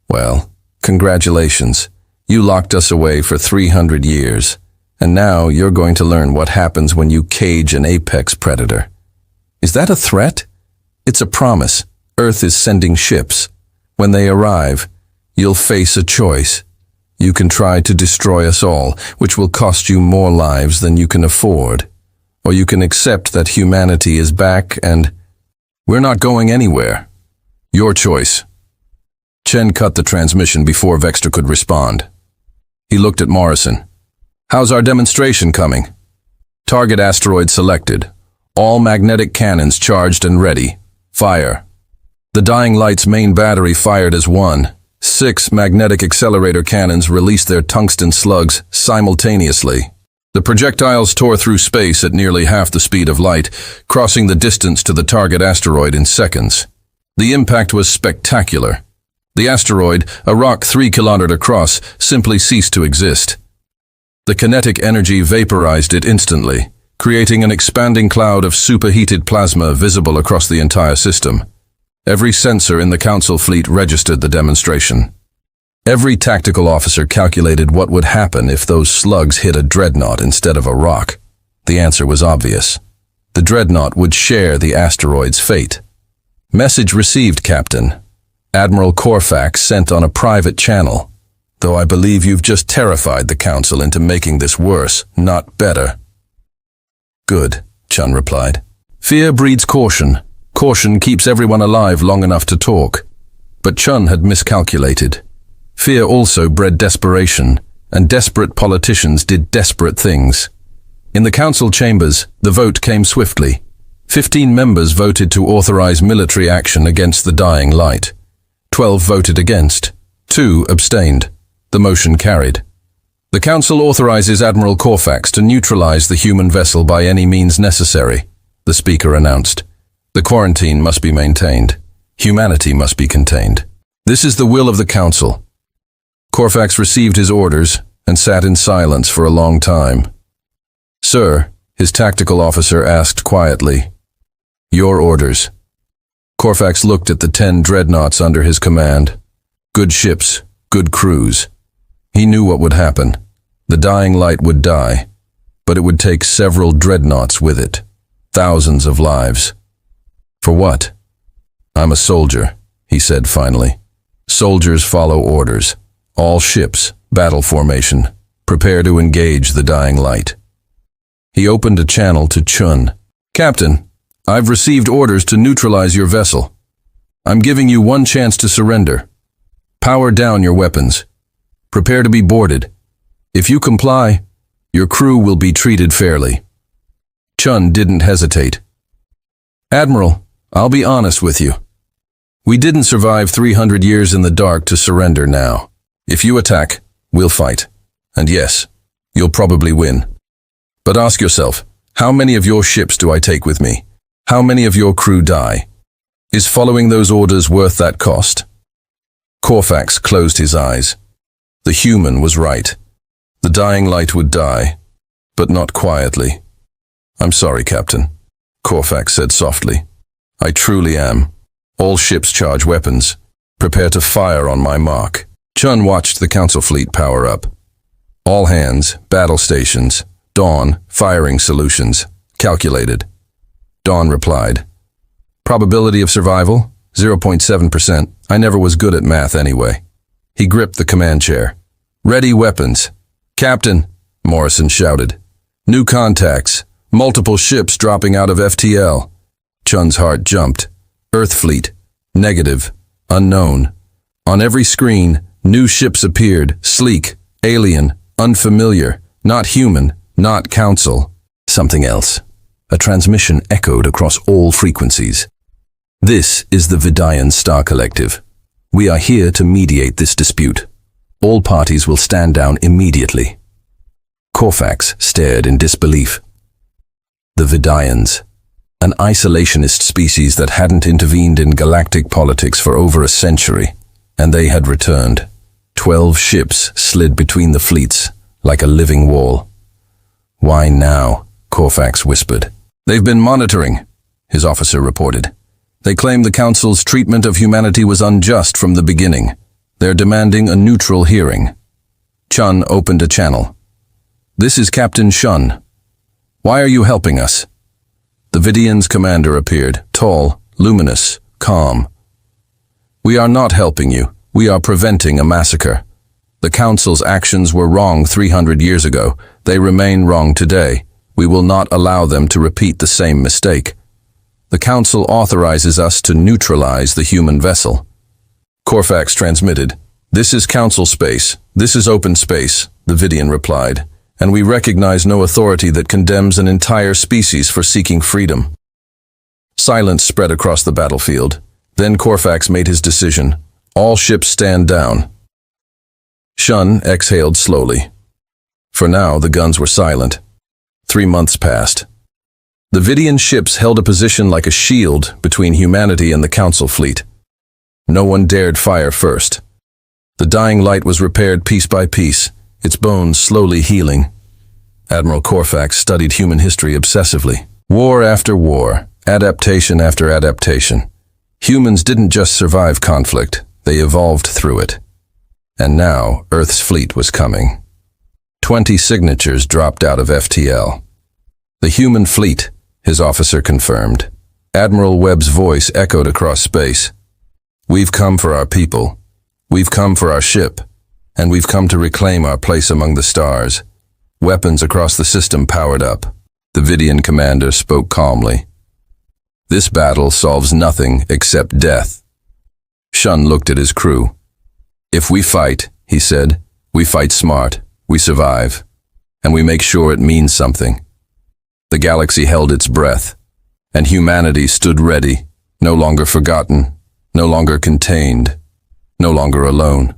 Well, congratulations. You locked us away for 300 years. And now you're going to learn what happens when you cage an apex predator. Is that a threat? It's a promise. Earth is sending ships. When they arrive, you'll face a choice. You can try to destroy us all, which will cost you more lives than you can afford. Or you can accept that humanity is back and we're not going anywhere. Your choice. Chen cut the transmission before Vexter could respond. He looked at Morrison. How's our demonstration coming? Target asteroid selected. All magnetic cannons charged and ready. Fire. The dying light's main battery fired as one. 6 magnetic accelerator cannons released their tungsten slugs simultaneously. The projectiles tore through space at nearly half the speed of light, crossing the distance to the target asteroid in seconds. The impact was spectacular. The asteroid, a rock 3 kilometers across, simply ceased to exist. The kinetic energy vaporized it instantly, creating an expanding cloud of superheated plasma visible across the entire system. Every sensor in the Council fleet registered the demonstration. Every tactical officer calculated what would happen if those slugs hit a dreadnought instead of a rock. The answer was obvious. The dreadnought would share the asteroid's fate. Message received, Captain. Admiral Corfax sent on a private channel. Though I believe you've just terrified the Council into making this worse, not better. Good, Chun replied. Fear breeds caution. Caution keeps everyone alive long enough to talk. But Chun had miscalculated. Fear also bred desperation, and desperate politicians did desperate things. In the Council chambers, the vote came swiftly. 15 members voted to authorize military action against the dying light. 12 voted against. 2 abstained. The motion carried. The Council authorizes Admiral Corfax to neutralize the human vessel by any means necessary, the Speaker announced. The quarantine must be maintained. Humanity must be contained. This is the will of the Council. Corfax received his orders and sat in silence for a long time. Sir, his tactical officer asked quietly. Your orders. Corfax looked at the 10 dreadnoughts under his command. Good ships, good crews. He knew what would happen. The dying light would die, but it would take several dreadnoughts with it. Thousands of lives. For what? I'm a soldier, he said finally. Soldiers follow orders. All ships, battle formation. Prepare to engage the dying light. He opened a channel to Chun. Captain, I've received orders to neutralize your vessel. I'm giving you one chance to surrender. Power down your weapons. Prepare to be boarded. If you comply, your crew will be treated fairly. Chun didn't hesitate. Admiral, I'll be honest with you. We didn't survive 300 years in the dark to surrender now. If you attack, we'll fight. And yes, you'll probably win. But ask yourself, how many of your ships do I take with me? How many of your crew die? Is following those orders worth that cost? Corfax closed his eyes. The human was right. The dying light would die, but not quietly. I'm sorry, Captain, Corfax said softly. I truly am. All ships charge weapons. Prepare to fire on my mark. Chun watched the Council fleet power up. All hands, battle stations, Dawn, firing solutions, calculated. Dawn replied. Probability of survival? 0.7%. I never was good at math anyway. He gripped the command chair. Ready weapons. Captain, Morrison shouted. New contacts. Multiple ships dropping out of FTL. Chun's heart jumped. Earth fleet. Negative. Unknown. On every screen, new ships appeared. Sleek. Alien. Unfamiliar. Not human. Not Council. Something else. A transmission echoed across all frequencies. This is the Vidayan Star Collective. We are here to mediate this dispute. All parties will stand down immediately. Corfax stared in disbelief. The Vidayans, an isolationist species that hadn't intervened in galactic politics for over a century, and they had returned. 12 ships slid between the fleets, like a living wall. Why now? Corfax whispered. They've been monitoring, his officer reported. They claim the Council's treatment of humanity was unjust from the beginning. They're demanding a neutral hearing. Chun opened a channel. This is Captain Shun. Why are you helping us? The Vidian's commander appeared, tall, luminous, calm. We are not helping you. We are preventing a massacre. The Council's actions were wrong 300 years ago. They remain wrong today. We will not allow them to repeat the same mistake. The Council authorizes us to neutralize the human vessel. Corfax transmitted. This is Council space. This is open space, the Vidian replied, and we recognize no authority that condemns an entire species for seeking freedom. Silence spread across the battlefield. Then Corfax made his decision. All ships stand down. Shun exhaled slowly. For now, the guns were silent. 3 months passed. The Vidian ships held a position like a shield between humanity and the Council fleet. No one dared fire first. The dying light was repaired piece by piece, its bones slowly healing. Admiral Corfax studied human history obsessively. War after war, adaptation after adaptation. Humans didn't just survive conflict, they evolved through it. And now, Earth's fleet was coming. 20 signatures dropped out of FTL. The human fleet, his officer confirmed. Admiral Webb's voice echoed across space. We've come for our people. We've come for our ship. And we've come to reclaim our place among the stars. Weapons across the system powered up. The Vidian commander spoke calmly. This battle solves nothing except death. Shun looked at his crew. If we fight, he said, we fight smart, we survive, and we make sure it means something. The galaxy held its breath, and humanity stood ready, no longer forgotten, no longer contained, no longer alone.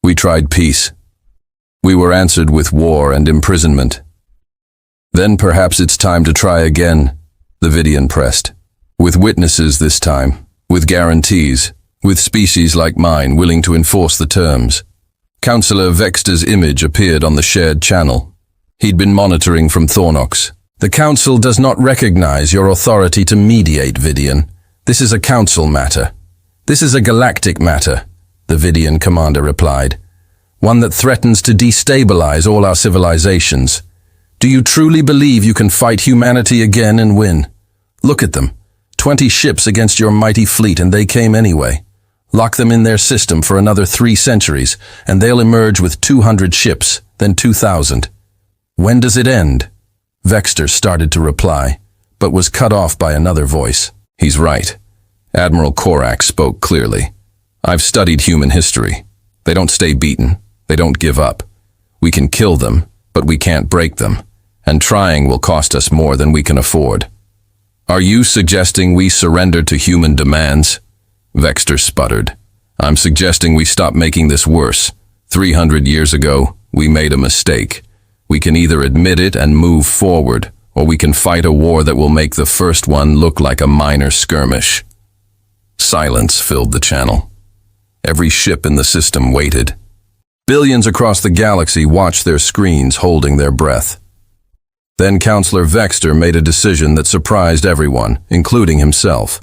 We tried peace. We were answered with war and imprisonment. Then perhaps it's time to try again, the Vidian pressed. With witnesses this time, With guarantees, with species like mine willing to enforce the terms. Councillor Vexter's image appeared on the shared channel. He'd been monitoring from Thornox. The Council does not recognize your authority to mediate, Vidian. This is a Council matter. This is a galactic matter, the Vidian commander replied. One that threatens to destabilize all our civilizations. Do you truly believe you can fight humanity again and win? Look at them. 20 ships against your mighty fleet, and they came anyway. Lock them in their system for another 3 centuries, and they'll emerge with 200 ships, then 2,000. When does it end? Vexter started to reply, but was cut off by another voice. He's right. Admiral Korak spoke clearly. I've studied human history. They don't stay beaten. They don't give up. We can kill them, but we can't break them, and trying will cost us more than we can afford. Are you suggesting we surrender to human demands? Vexter sputtered. I'm suggesting we stop making this worse. 300 years ago, we made a mistake. We can either admit it and move forward, or we can fight a war that will make the first one look like a minor skirmish. Silence filled the channel. Every ship in the system waited. Billions across the galaxy watched their screens, holding their breath. Then Councillor Vexter made a decision that surprised everyone, including himself.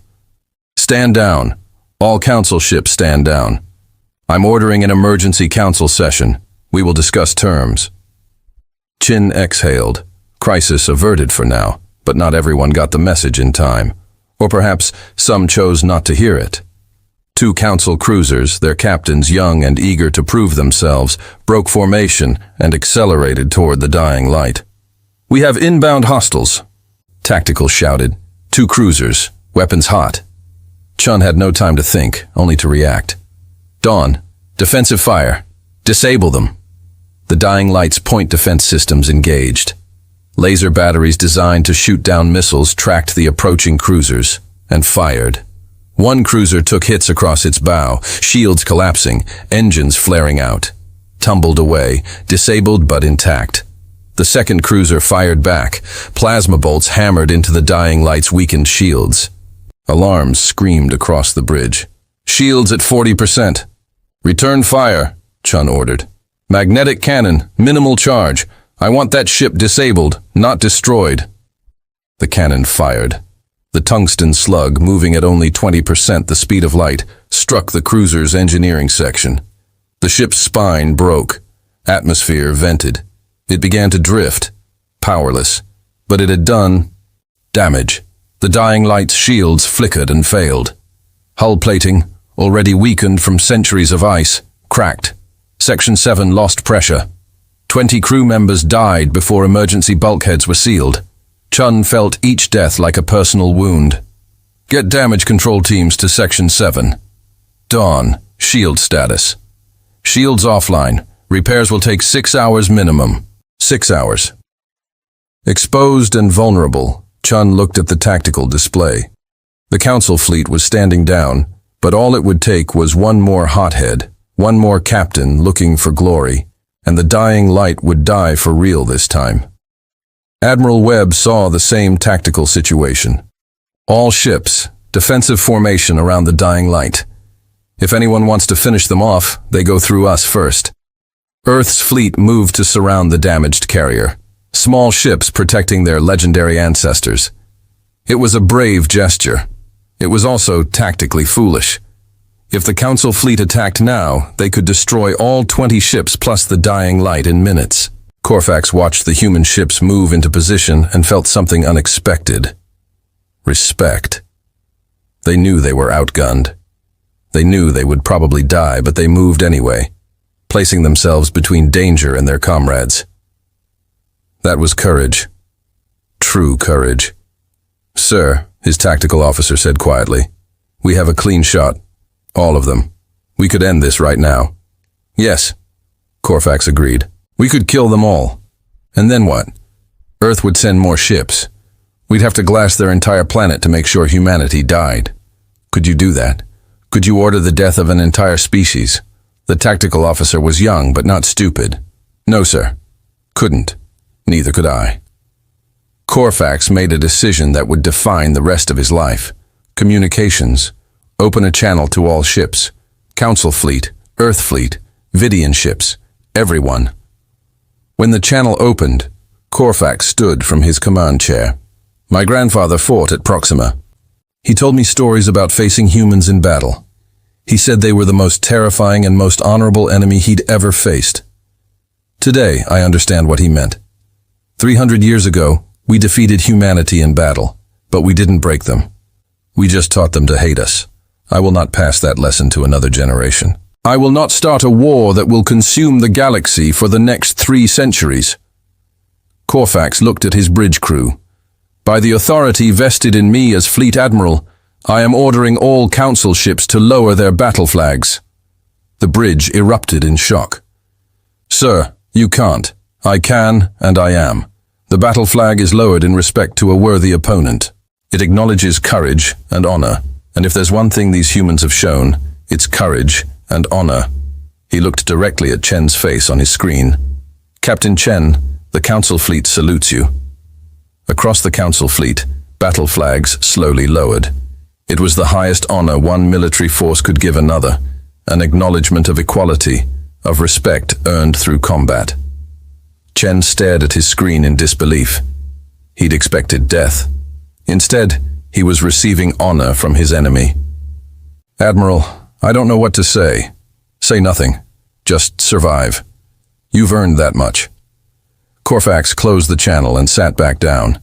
Stand down. All Council ships stand down. I'm ordering an emergency Council session. We will discuss terms. Chin exhaled. Crisis averted for now, but not everyone got the message in time. Or perhaps some chose not to hear it. 2 Council cruisers, their captains young and eager to prove themselves, broke formation and accelerated toward the dying light. We have inbound hostiles, Tactical shouted. 2 cruisers, weapons hot. Chun had no time to think, only to react. Dawn, defensive fire. Disable them. The dying light's point defense systems engaged. Laser batteries designed to shoot down missiles tracked the approaching cruisers and fired. 1 cruiser took hits across its bow, shields collapsing, engines flaring out. Tumbled away, disabled but intact. The 2nd cruiser fired back. Plasma bolts hammered into the dying light's weakened shields. Alarms screamed across the bridge. Shields at 40%. Return fire, Chun ordered. Magnetic cannon, minimal charge. I want that ship disabled, not destroyed. The cannon fired. The tungsten slug, moving at only 20% the speed of light, struck the cruiser's engineering section. The ship's spine broke. Atmosphere vented. It began to drift, powerless, but it had done damage. The dying light's shields flickered and failed. Hull plating, already weakened from centuries of ice, cracked. Section 7 lost pressure. 20 crew members died before emergency bulkheads were sealed. Chun felt each death like a personal wound. Get damage control teams to Section 7. Dawn, shield status. Shields offline. Repairs will take 6 hours minimum. 6 hours. Exposed and vulnerable, Chun looked at the tactical display. The Council fleet was standing down, but all it would take was one more hothead, one more captain looking for glory, and the dying light would die for real this time. Admiral Webb saw the same tactical situation. All ships, defensive formation around the dying light. If anyone wants to finish them off, they go through us first. Earth's fleet moved to surround the damaged carrier, small ships protecting their legendary ancestors. It was a brave gesture. It was also tactically foolish. If the Council fleet attacked now, they could destroy all 20 ships plus the dying light in minutes. Corfax watched the human ships move into position and felt something unexpected. Respect. They knew they were outgunned. They knew they would probably die, but they moved anyway, placing themselves between danger and their comrades. That was courage. True courage. Sir, his tactical officer said quietly, we have a clean shot. All of them. We could end this right now. Yes, Corfax agreed. We could kill them all. And then what? Earth would send more ships. We'd have to glass their entire planet to make sure humanity died. Could you do that? Could you order the death of an entire species? The tactical officer was young, but not stupid. No, sir. Couldn't. Neither could I. Corfax made a decision that would define the rest of his life. Communications. Open a channel to all ships. Council fleet, Earth fleet, Vidian ships, everyone. When the channel opened, Corfax stood from his command chair. My grandfather fought at Proxima. He told me stories about facing humans in battle. He said they were the most terrifying and most honorable enemy he'd ever faced. Today, I understand what he meant. 300 years ago, we defeated humanity in battle, but we didn't break them. We just taught them to hate us. I will not pass that lesson to another generation. I will not start a war that will consume the galaxy for the next 3 centuries. Corfax looked at his bridge crew. By the authority vested in me as Fleet Admiral, I am ordering all council ships to lower their battle flags. The bridge erupted in shock. Sir, you can't. I can, and I am. The battle flag is lowered in respect to a worthy opponent. It acknowledges courage and honor, and if there's one thing these humans have shown, it's courage and honor. He looked directly at Chen's face on his screen. Captain Chen, the council fleet salutes you. Across the council fleet, battle flags slowly lowered. It was the highest honor one military force could give another, an acknowledgement of equality, of respect earned through combat. Chen stared at his screen in disbelief. He'd expected death. Instead, he was receiving honor from his enemy. Admiral, I don't know what to say. Say nothing. Just survive. You've earned that much. Corfax closed the channel and sat back down.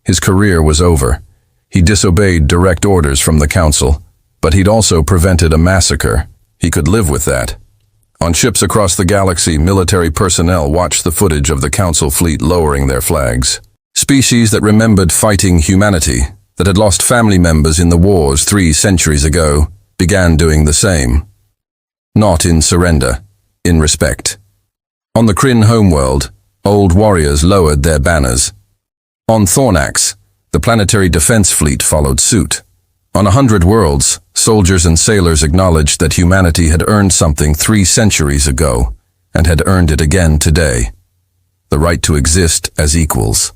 His career was over. He disobeyed direct orders from the council, but he'd also prevented a massacre. He could live with that. On ships across the galaxy, military personnel watched the footage of the council fleet lowering their flags. Species that remembered fighting humanity, that had lost family members in the wars 3 centuries ago, began doing the same. Not in surrender, in respect. On the Kryn homeworld, old warriors lowered their banners. On Thornax, the planetary defense fleet followed suit. On 100 worlds, soldiers and sailors acknowledged that humanity had earned something 3 centuries ago, and had earned it again today. The right to exist as equals.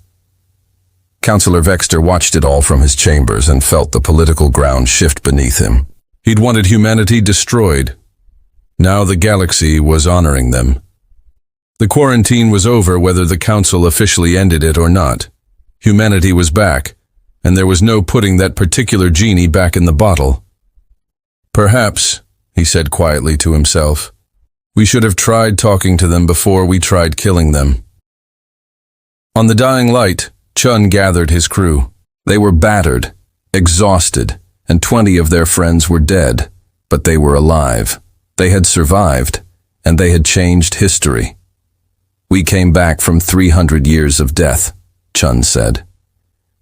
Councillor Vexter watched it all from his chambers and felt the political ground shift beneath him. He'd wanted humanity destroyed. Now the galaxy was honoring them. The quarantine was over whether the council officially ended it or not. Humanity was back, and there was no putting that particular genie back in the bottle. Perhaps, he said quietly to himself, we should have tried talking to them before we tried killing them. On the dying light, Chun gathered his crew. They were battered, exhausted, and 20 of their friends were dead, but they were alive. They had survived, and they had changed history. We came back from 300 years of death, Chun said.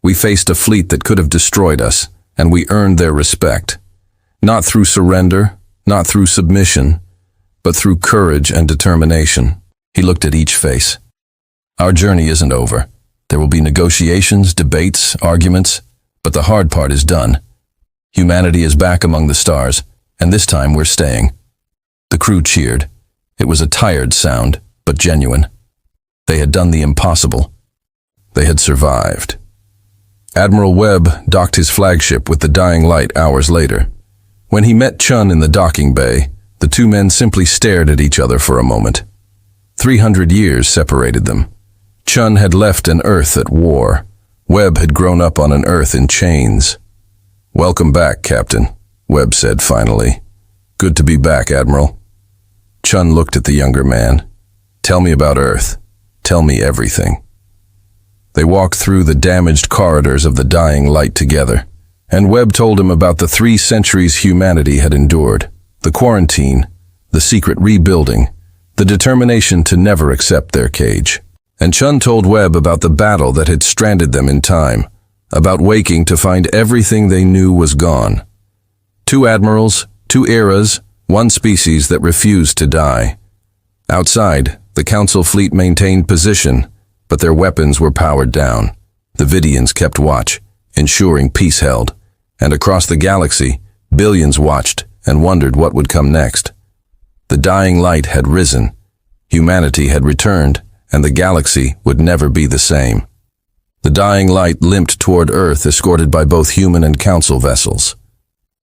We faced a fleet that could have destroyed us, and we earned their respect. Not through surrender, not through submission, but through courage and determination. He looked at each face. Our journey isn't over. There will be negotiations, debates, arguments, but the hard part is done. Humanity is back among the stars, and this time we're staying. The crew cheered. It was a tired sound, but genuine. They had done the impossible. They had survived. Admiral Webb docked his flagship with the dying light hours later. When he met Chun in the docking bay, the 2 men simply stared at each other for a moment. 300 years separated them. Chun had left an Earth at war. Webb had grown up on an Earth in chains. Welcome back, Captain, Webb said finally. Good to be back, Admiral. Chun looked at the younger man. Tell me about Earth. Tell me everything. They walked through the damaged corridors of the dying light together, and Webb told him about the 3 centuries humanity had endured, the quarantine, the secret rebuilding, the determination to never accept their cage. And Chun told Webb about the battle that had stranded them in time, about waking to find everything they knew was gone. 2 admirals, 2 eras, 1 species that refused to die. Outside, the council fleet maintained position, but their weapons were powered down. The Vidians kept watch, ensuring peace held, and across the galaxy, billions watched and wondered what would come next. The dying light had risen, humanity had returned, and the galaxy would never be the same. The dying light limped toward Earth, escorted by both human and council vessels.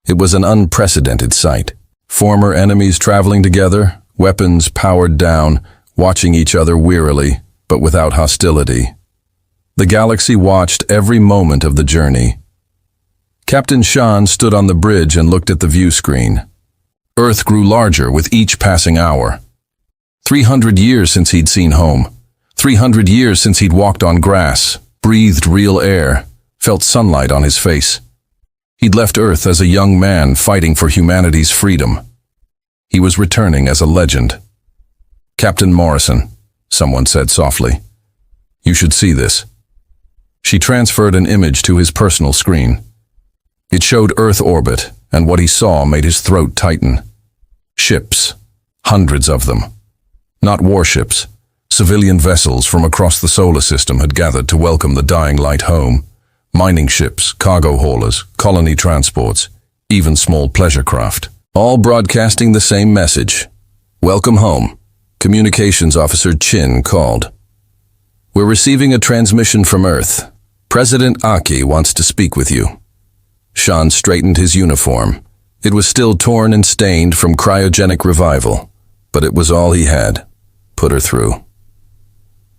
It was an unprecedented sight. Former enemies traveling together, weapons powered down, watching each other wearily, but without hostility. The galaxy watched every moment of the journey. Captain Shan stood on the bridge and looked at the view screen. Earth grew larger with each passing hour. 300 years since he'd seen home. 300 years since he'd walked on grass, breathed real air, felt sunlight on his face. He'd left Earth as a young man fighting for humanity's freedom. He was returning as a legend. "Captain Morrison," someone said softly. "You should see this." She transferred an image to his personal screen. It showed Earth orbit, and what he saw made his throat tighten. Ships, hundreds of them. Not warships. Civilian vessels from across the solar system had gathered to welcome the dying light home. Mining ships, cargo haulers, colony transports, even small pleasure craft. All broadcasting the same message. "Welcome home." Communications Officer Chin called. "We're receiving a transmission from Earth. President Aki wants to speak with you." Shan straightened his uniform. It was still torn and stained from cryogenic revival, but it was all he had. Put her through.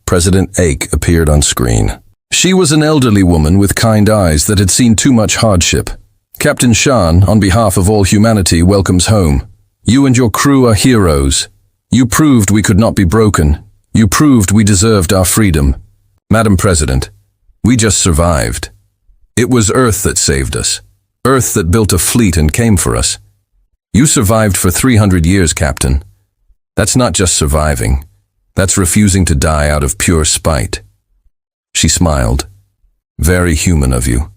President Ake appeared on screen. She was an elderly woman with kind eyes that had seen too much hardship. "Captain Shan, on behalf of all humanity, welcomes home. You and your crew are heroes. You proved we could not be broken. You proved we deserved our freedom. Madam President, we just survived. It was Earth that saved us. Earth that built a fleet and came for us. You survived for 300 years, Captain. That's not just surviving. That's refusing to die out of pure spite." She smiled. "Very human of you.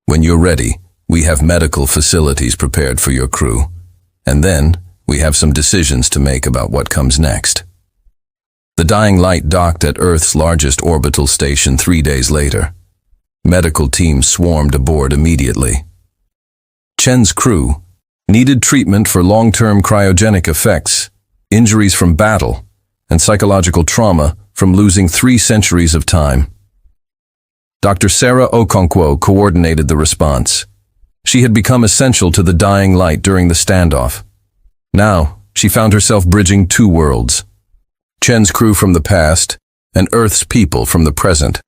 When you're ready, we have medical facilities prepared for your crew. And then, we have some decisions to make about what comes next." The dying light docked at Earth's largest orbital station 3 days later. Medical teams swarmed aboard immediately. Chen's crew needed treatment for long-term cryogenic effects, injuries from battle, and psychological trauma from losing 3 centuries of time. Dr. Sarah Okonkwo coordinated the response. She had become essential to the dying light during the standoff. Now, she found herself bridging 2 worlds. Chen's crew from the past, and Earth's people from the present.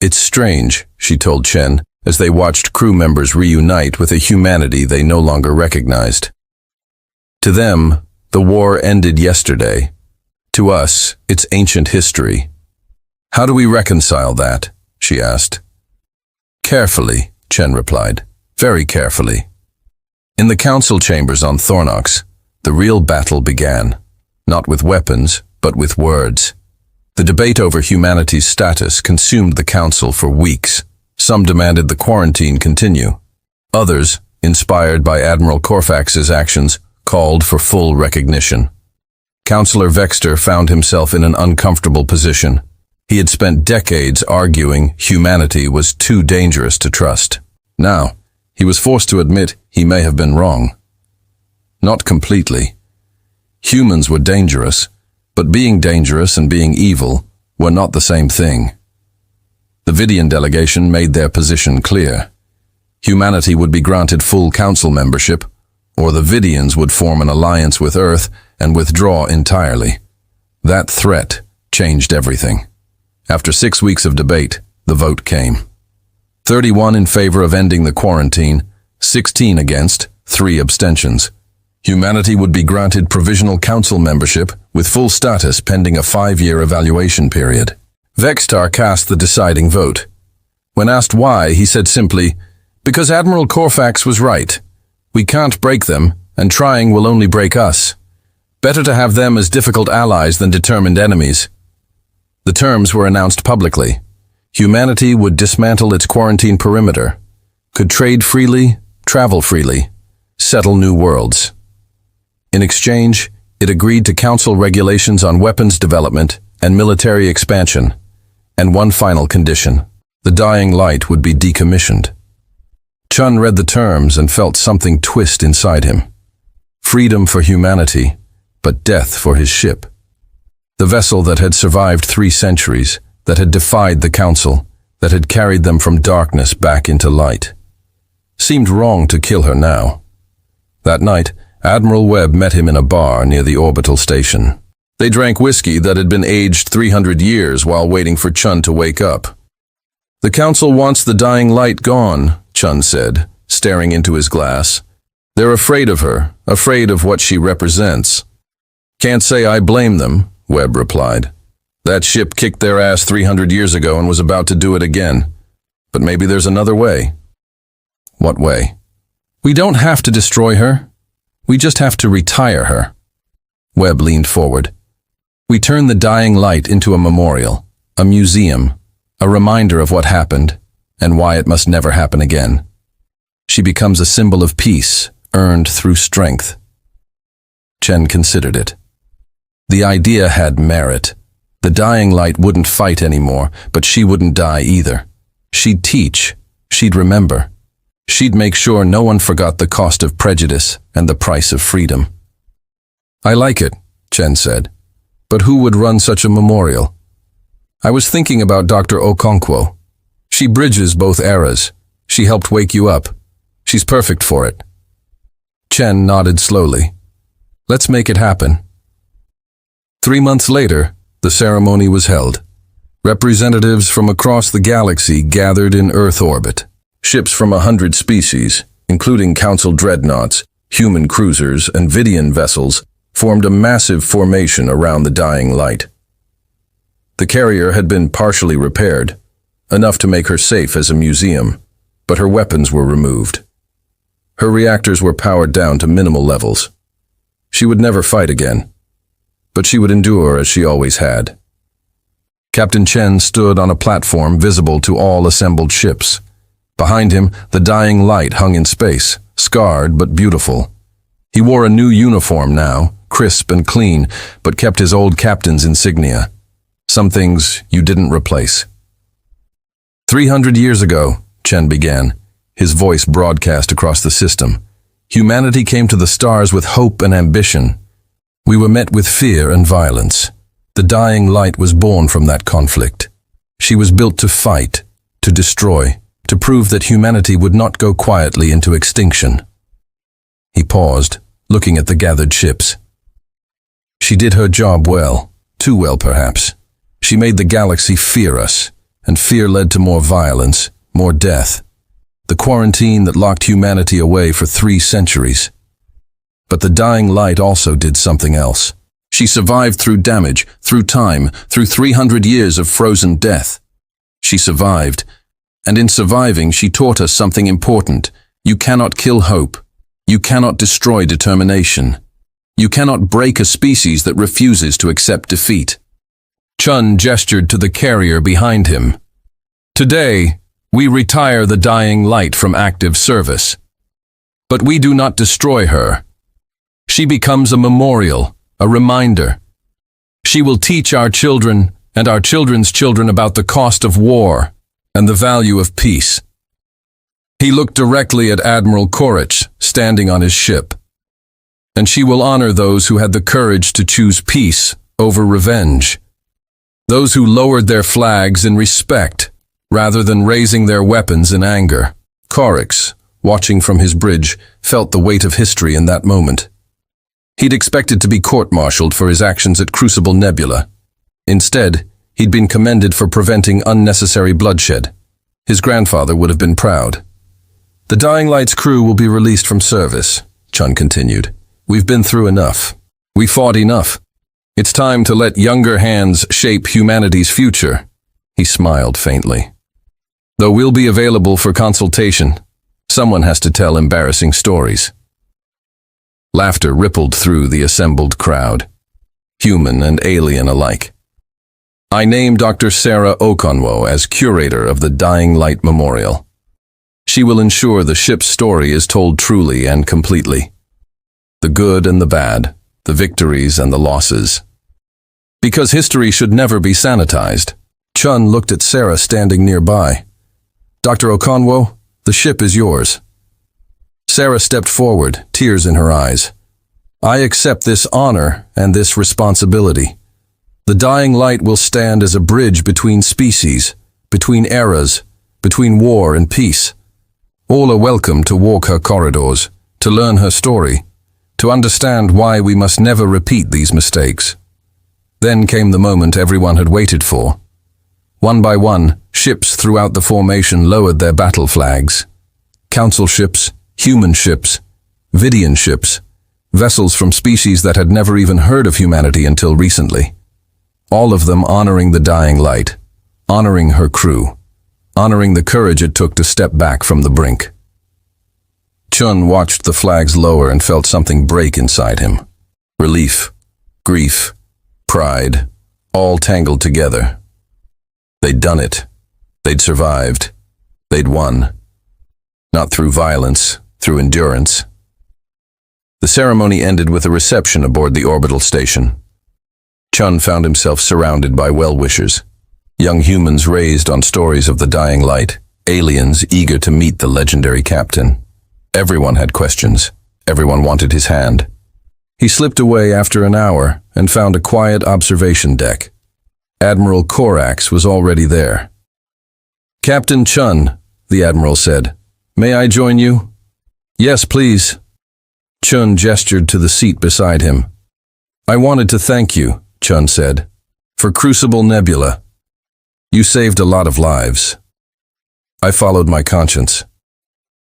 "It's strange," she told Chen, as they watched crew members reunite with a humanity they no longer recognized. To them, the war ended yesterday. To us, it's ancient history. "How do we reconcile that?" she asked. "Carefully," Chen replied. "Very carefully." In the council chambers on Thornox, the real battle began. Not with weapons, but with words. The debate over humanity's status consumed the council for weeks. Some demanded the quarantine continue. Others, inspired by Admiral Corfax's actions, called for full recognition. Councillor Vexter found himself in an uncomfortable position. He had spent decades arguing humanity was too dangerous to trust. Now, he was forced to admit he may have been wrong. Not completely. Humans were dangerous, but being dangerous and being evil were not the same thing. The Vidian delegation made their position clear. Humanity would be granted full council membership, or the Vidians would form an alliance with Earth and withdraw entirely. That threat changed everything. After 6 weeks of debate, the vote came. 31 in favor of ending the quarantine, 16 against, 3 abstentions. Humanity would be granted provisional council membership with full status pending a 5-year evaluation period. Vextar cast the deciding vote. When asked why, he said simply, "Because Admiral Corfax was right. We can't break them, and trying will only break us. Better to have them as difficult allies than determined enemies." The terms were announced publicly. Humanity would dismantle its quarantine perimeter, could trade freely, travel freely, settle new worlds. In exchange, it agreed to council regulations on weapons development and military expansion, and one final condition: the dying light would be decommissioned. Chun read the terms and felt something twist inside him. Freedom for humanity, but death for his ship. The vessel that had survived 3 centuries, that had defied the council, that had carried them from darkness back into light. Seemed wrong to kill her now. That night, Admiral Webb met him in a bar near the orbital station. They drank whiskey that had been aged 300 years while waiting for Chun to wake up. "The Council wants the dying light gone," Chun said, staring into his glass. "They're afraid of her, afraid of what she represents." "Can't say I blame them," Webb replied. "That ship kicked their ass 300 years ago and was about to do it again. But maybe there's another way." "What way?" "We don't have to destroy her. We just have to retire her." Webb leaned forward. "We turn the dying light into a memorial, a museum, a reminder of what happened and why it must never happen again. She becomes a symbol of peace, earned through strength." Chen considered it. The idea had merit. The dying light wouldn't fight anymore, but she wouldn't die either. She'd teach. She'd remember. She'd make sure no one forgot the cost of prejudice and the price of freedom. "I like it," Chen said. "But who would run such a memorial?" "I was thinking about Dr. Okonkwo. She bridges both eras. She helped wake you up. She's perfect for it." Chen nodded slowly. "Let's make it happen." 3 months later, the ceremony was held. Representatives from across the galaxy gathered in Earth orbit. Ships from 100 species, including Council dreadnoughts, human cruisers, and Vidian vessels, formed a massive formation around the dying light. The carrier had been partially repaired, enough to make her safe as a museum, but her weapons were removed. Her reactors were powered down to minimal levels. She would never fight again, but she would endure as she always had. Captain Chen stood on a platform visible to all assembled ships. Behind him, the dying light hung in space, scarred but beautiful. He wore a new uniform now, crisp and clean, but kept his old captain's insignia. Some things you didn't replace. 300 years ago, Chen began, his voice broadcast across the system. Humanity came to the stars with hope and ambition. We were met with fear and violence. The dying light was born from that conflict. She was built to fight, to destroy, to prove that humanity would not go quietly into extinction. He paused, looking at the gathered ships. She did her job well, too well perhaps. She made the galaxy fear us, and fear led to more violence, more death. The quarantine that locked humanity away for 3 centuries. But the dying light also did something else. She survived through damage, through time, through 300 years of frozen death. She survived, and in surviving she taught us something important. You cannot kill hope. You cannot destroy determination. You cannot break a species that refuses to accept defeat. Chun gestured to the carrier behind him. Today, we retire the dying light from active service. But we do not destroy her. She becomes a memorial, a reminder. She will teach our children and our children's children about the cost of war and the value of peace. He looked directly at Admiral Korich, standing on his ship. And she will honor those who had the courage to choose peace over revenge. Those who lowered their flags in respect, rather than raising their weapons in anger. Korich, watching from his bridge, felt the weight of history in that moment. He'd expected to be court-martialed for his actions at Crucible Nebula. Instead, he'd been commended for preventing unnecessary bloodshed. His grandfather would have been proud. "The Dying Light's crew will be released from service," Chun continued. "We've been through enough. We fought enough. It's time to let younger hands shape humanity's future." He smiled faintly. "Though we'll be available for consultation, someone has to tell embarrassing stories." Laughter rippled through the assembled crowd, human and alien alike. "I name Dr. Sarah Okonkwo as curator of the Dying Light Memorial. She will ensure the ship's story is told truly and completely. The good and the bad, the victories and the losses. Because history should never be sanitized." Chun looked at Sarah standing nearby. "Dr. Okonkwo, the ship is yours." Sarah stepped forward, tears in her eyes. "I accept this honor and this responsibility. The Dying Light will stand as a bridge between species, between eras, between war and peace. All are welcome to walk her corridors, to learn her story, to understand why we must never repeat these mistakes. Then came the moment everyone had waited for. One by one, ships throughout the formation lowered their battle flags. Council ships, human ships, Vidian ships, vessels from species that had never even heard of humanity until recently. All of them honoring the dying light, honoring her crew, honoring the courage it took to step back from the brink. Chun watched the flags lower and felt something break inside him. Relief, grief, pride, all tangled together. They'd done it. They'd survived. They'd won. Not through violence, through endurance. The ceremony ended with a reception aboard the orbital station. Chun found himself surrounded by well-wishers. Young humans raised on stories of the dying light, aliens eager to meet the legendary captain. Everyone had questions. Everyone wanted his hand. He slipped away after an hour and found a quiet observation deck. Admiral Corax was already there. "Captain Chun," the admiral said, "may I join you?" "Yes, please." Chun gestured to the seat beside him. "I wanted to thank you," Chun said, "for Crucible Nebula. You saved a lot of lives. I followed my conscience.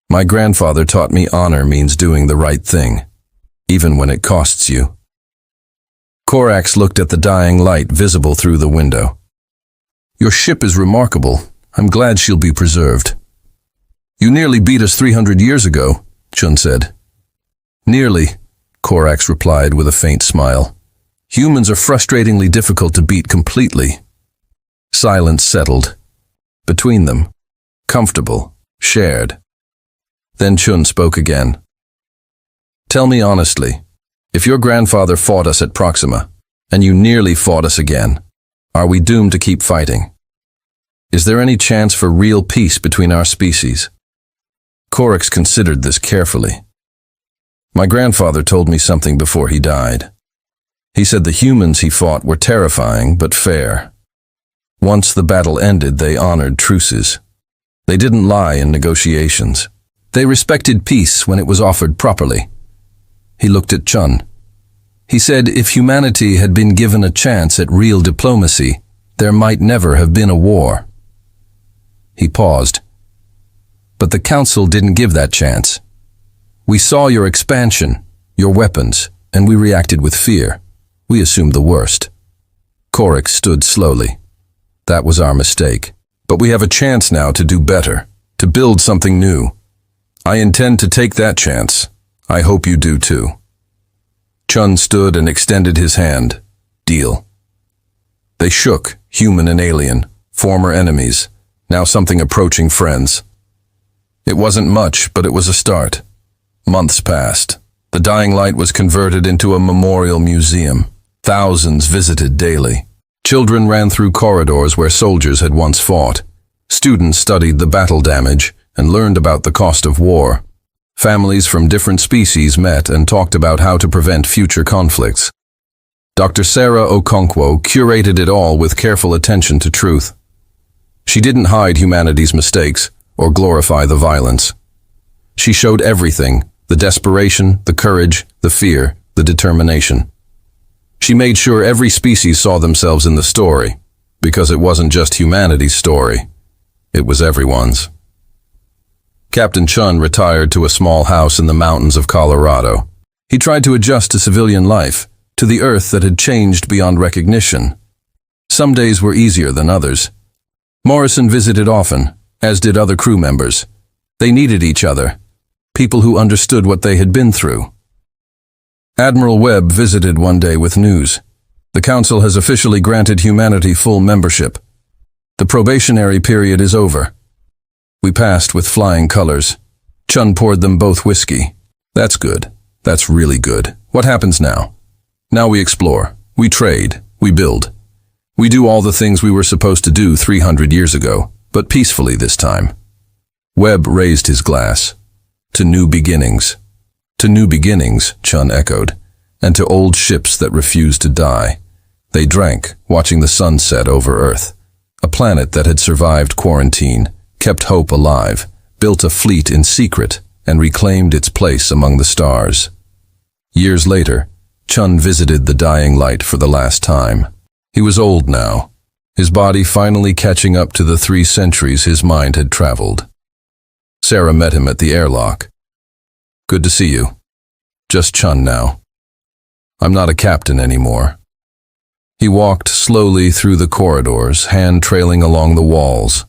My grandfather taught me honor means doing the right thing, even when it costs you." Corax looked at the dying light visible through the window. "Your ship is remarkable. I'm glad she'll be preserved." "You nearly beat us 300 years ago," Chun said. "Nearly," Corax replied with a faint smile. "Humans are frustratingly difficult to beat completely." Silence settled. Between them. Comfortable. Shared. Then Chun spoke again. "Tell me honestly, if your grandfather fought us at Proxima, and you nearly fought us again, are we doomed to keep fighting? Is there any chance for real peace between our species?" Corax considered this carefully. "My grandfather told me something before he died. He said the humans he fought were terrifying but fair. Once the battle ended, they honored truces. They didn't lie in negotiations. They respected peace when it was offered properly." He looked at Chun. He said if humanity had been given a chance at real diplomacy, there might never have been a war. He paused. "But the Council didn't give that chance. We saw your expansion, your weapons, and we reacted with fear. We assumed the worst." Corax stood slowly. "That was our mistake. But we have a chance now to do better, to build something new. I intend to take that chance. I hope you do too." Chun stood and extended his hand. "Deal." They shook, human and alien, former enemies, now something approaching friends. It wasn't much, but it was a start. Months passed. The dying light was converted into a memorial museum. Thousands visited daily. Children ran through corridors where soldiers had once fought. Students studied the battle damage and learned about the cost of war. Families from different species met and talked about how to prevent future conflicts. Dr. Sarah Okonkwo curated it all with careful attention to truth. She didn't hide humanity's mistakes or glorify the violence. She showed everything: the desperation, the courage, the fear, the determination. She made sure every species saw themselves in the story, because it wasn't just humanity's story. It was everyone's. Captain Chun retired to a small house in the mountains of Colorado. He tried to adjust to civilian life, to the Earth that had changed beyond recognition. Some days were easier than others. Morrison visited often, as did other crew members. They needed each other, people who understood what they had been through. Admiral Webb visited one day with news. The Council has officially granted humanity full membership. The probationary period is over. We passed with flying colors. Chun poured them both whiskey. "That's good. That's really good. What happens now?" "Now we explore. We trade. We build. We do all the things we were supposed to do 300 years ago, but peacefully this time." Webb raised his glass. "To new beginnings." "To new beginnings," Chun echoed, "and to old ships that refuse to die." They drank, watching the sun set over Earth. A planet that had survived quarantine, kept hope alive, built a fleet in secret, and reclaimed its place among the stars. Years later, Chun visited the dying light for the last time. He was old now, his body finally catching up to the 3 centuries his mind had traveled. Sarah met him at the airlock. "Good to see you. Just Chun now. I'm not a captain anymore." He walked slowly through the corridors, hand trailing along the walls.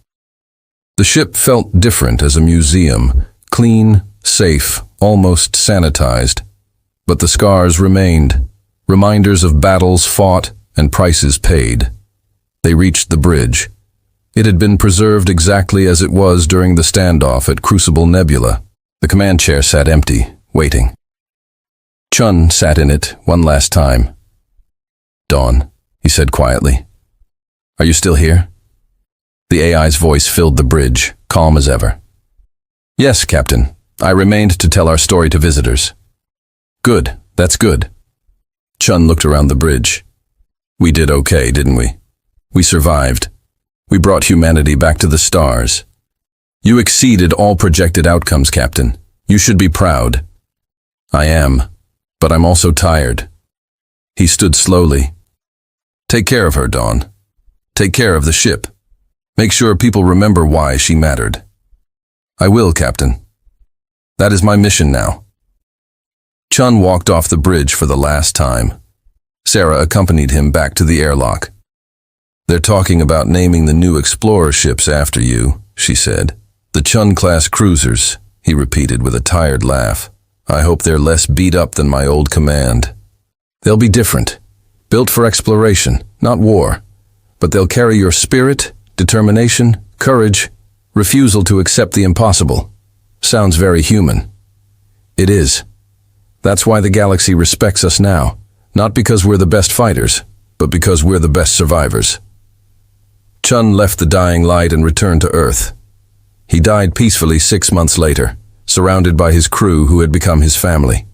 The ship felt different as a museum, clean, safe, almost sanitized. But the scars remained, reminders of battles fought and prices paid. They reached the bridge. It had been preserved exactly as it was during the standoff at Crucible Nebula. The command chair sat empty, waiting. Chun sat in it one last time. "Dawn," he said quietly. "Are you still here?" The AI's voice filled the bridge, calm as ever. "Yes, Captain. I remained to tell our story to visitors." "Good, that's good." Chun looked around the bridge. "We did okay, didn't we? We survived. We brought humanity back to the stars. You exceeded all projected outcomes, Captain. You should be proud." "I am, but I'm also tired." He stood slowly. "Take care of her, Dawn. Take care of the ship. Make sure people remember why she mattered." "I will, Captain. That is my mission now." Chun walked off the bridge for the last time. Sarah accompanied him back to the airlock. "They're talking about naming the new explorer ships after you," she said. "The Chun-class cruisers," he repeated with a tired laugh. "I hope they're less beat up than my old command. They'll be different, built for exploration, not war. But they'll carry your spirit, determination, courage, refusal to accept the impossible. Sounds very human. It is. That's why the galaxy respects us now, not because we're the best fighters, but because we're the best survivors." Chun left the dying light and returned to Earth. He died peacefully 6 months later, surrounded by his crew who had become his family.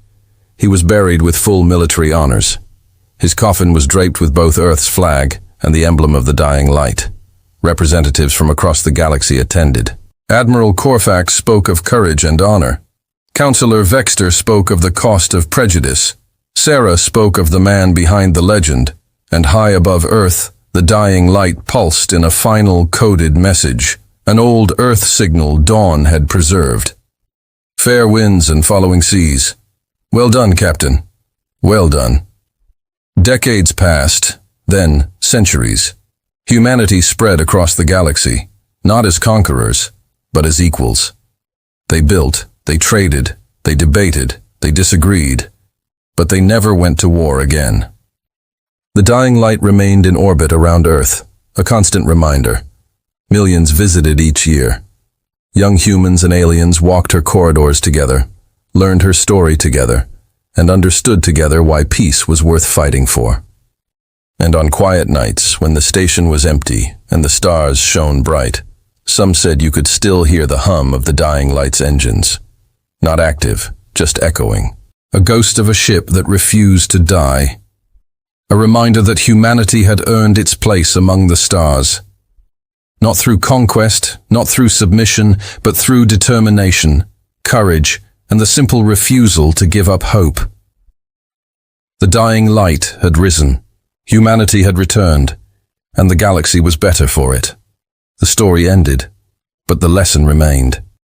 He was buried with full military honors. His coffin was draped with both Earth's flag and the emblem of the dying light. Representatives from across the galaxy attended. Admiral Corfax spoke of courage and honor. Counselor Vexter spoke of the cost of prejudice. Sarah spoke of the man behind the legend, and high above Earth, the dying light pulsed in a final coded message, an old Earth signal Dawn had preserved. "Fair winds and following seas. Well done, Captain. Well done." Decades passed, then centuries. Humanity spread across the galaxy, not as conquerors, but as equals. They built, they traded, they debated, they disagreed, but they never went to war again. The dying light remained in orbit around Earth, a constant reminder. Millions visited each year. Young humans and aliens walked her corridors together, learned her story together, and understood together why peace was worth fighting for. And on quiet nights, when the station was empty and the stars shone bright, some said you could still hear the hum of the dying light's engines. Not active, just echoing. A ghost of a ship that refused to die. A reminder that humanity had earned its place among the stars. Not through conquest, not through submission, but through determination, courage, and the simple refusal to give up hope. The dying light had risen. Humanity had returned, and the galaxy was better for it. The story ended, but the lesson remained.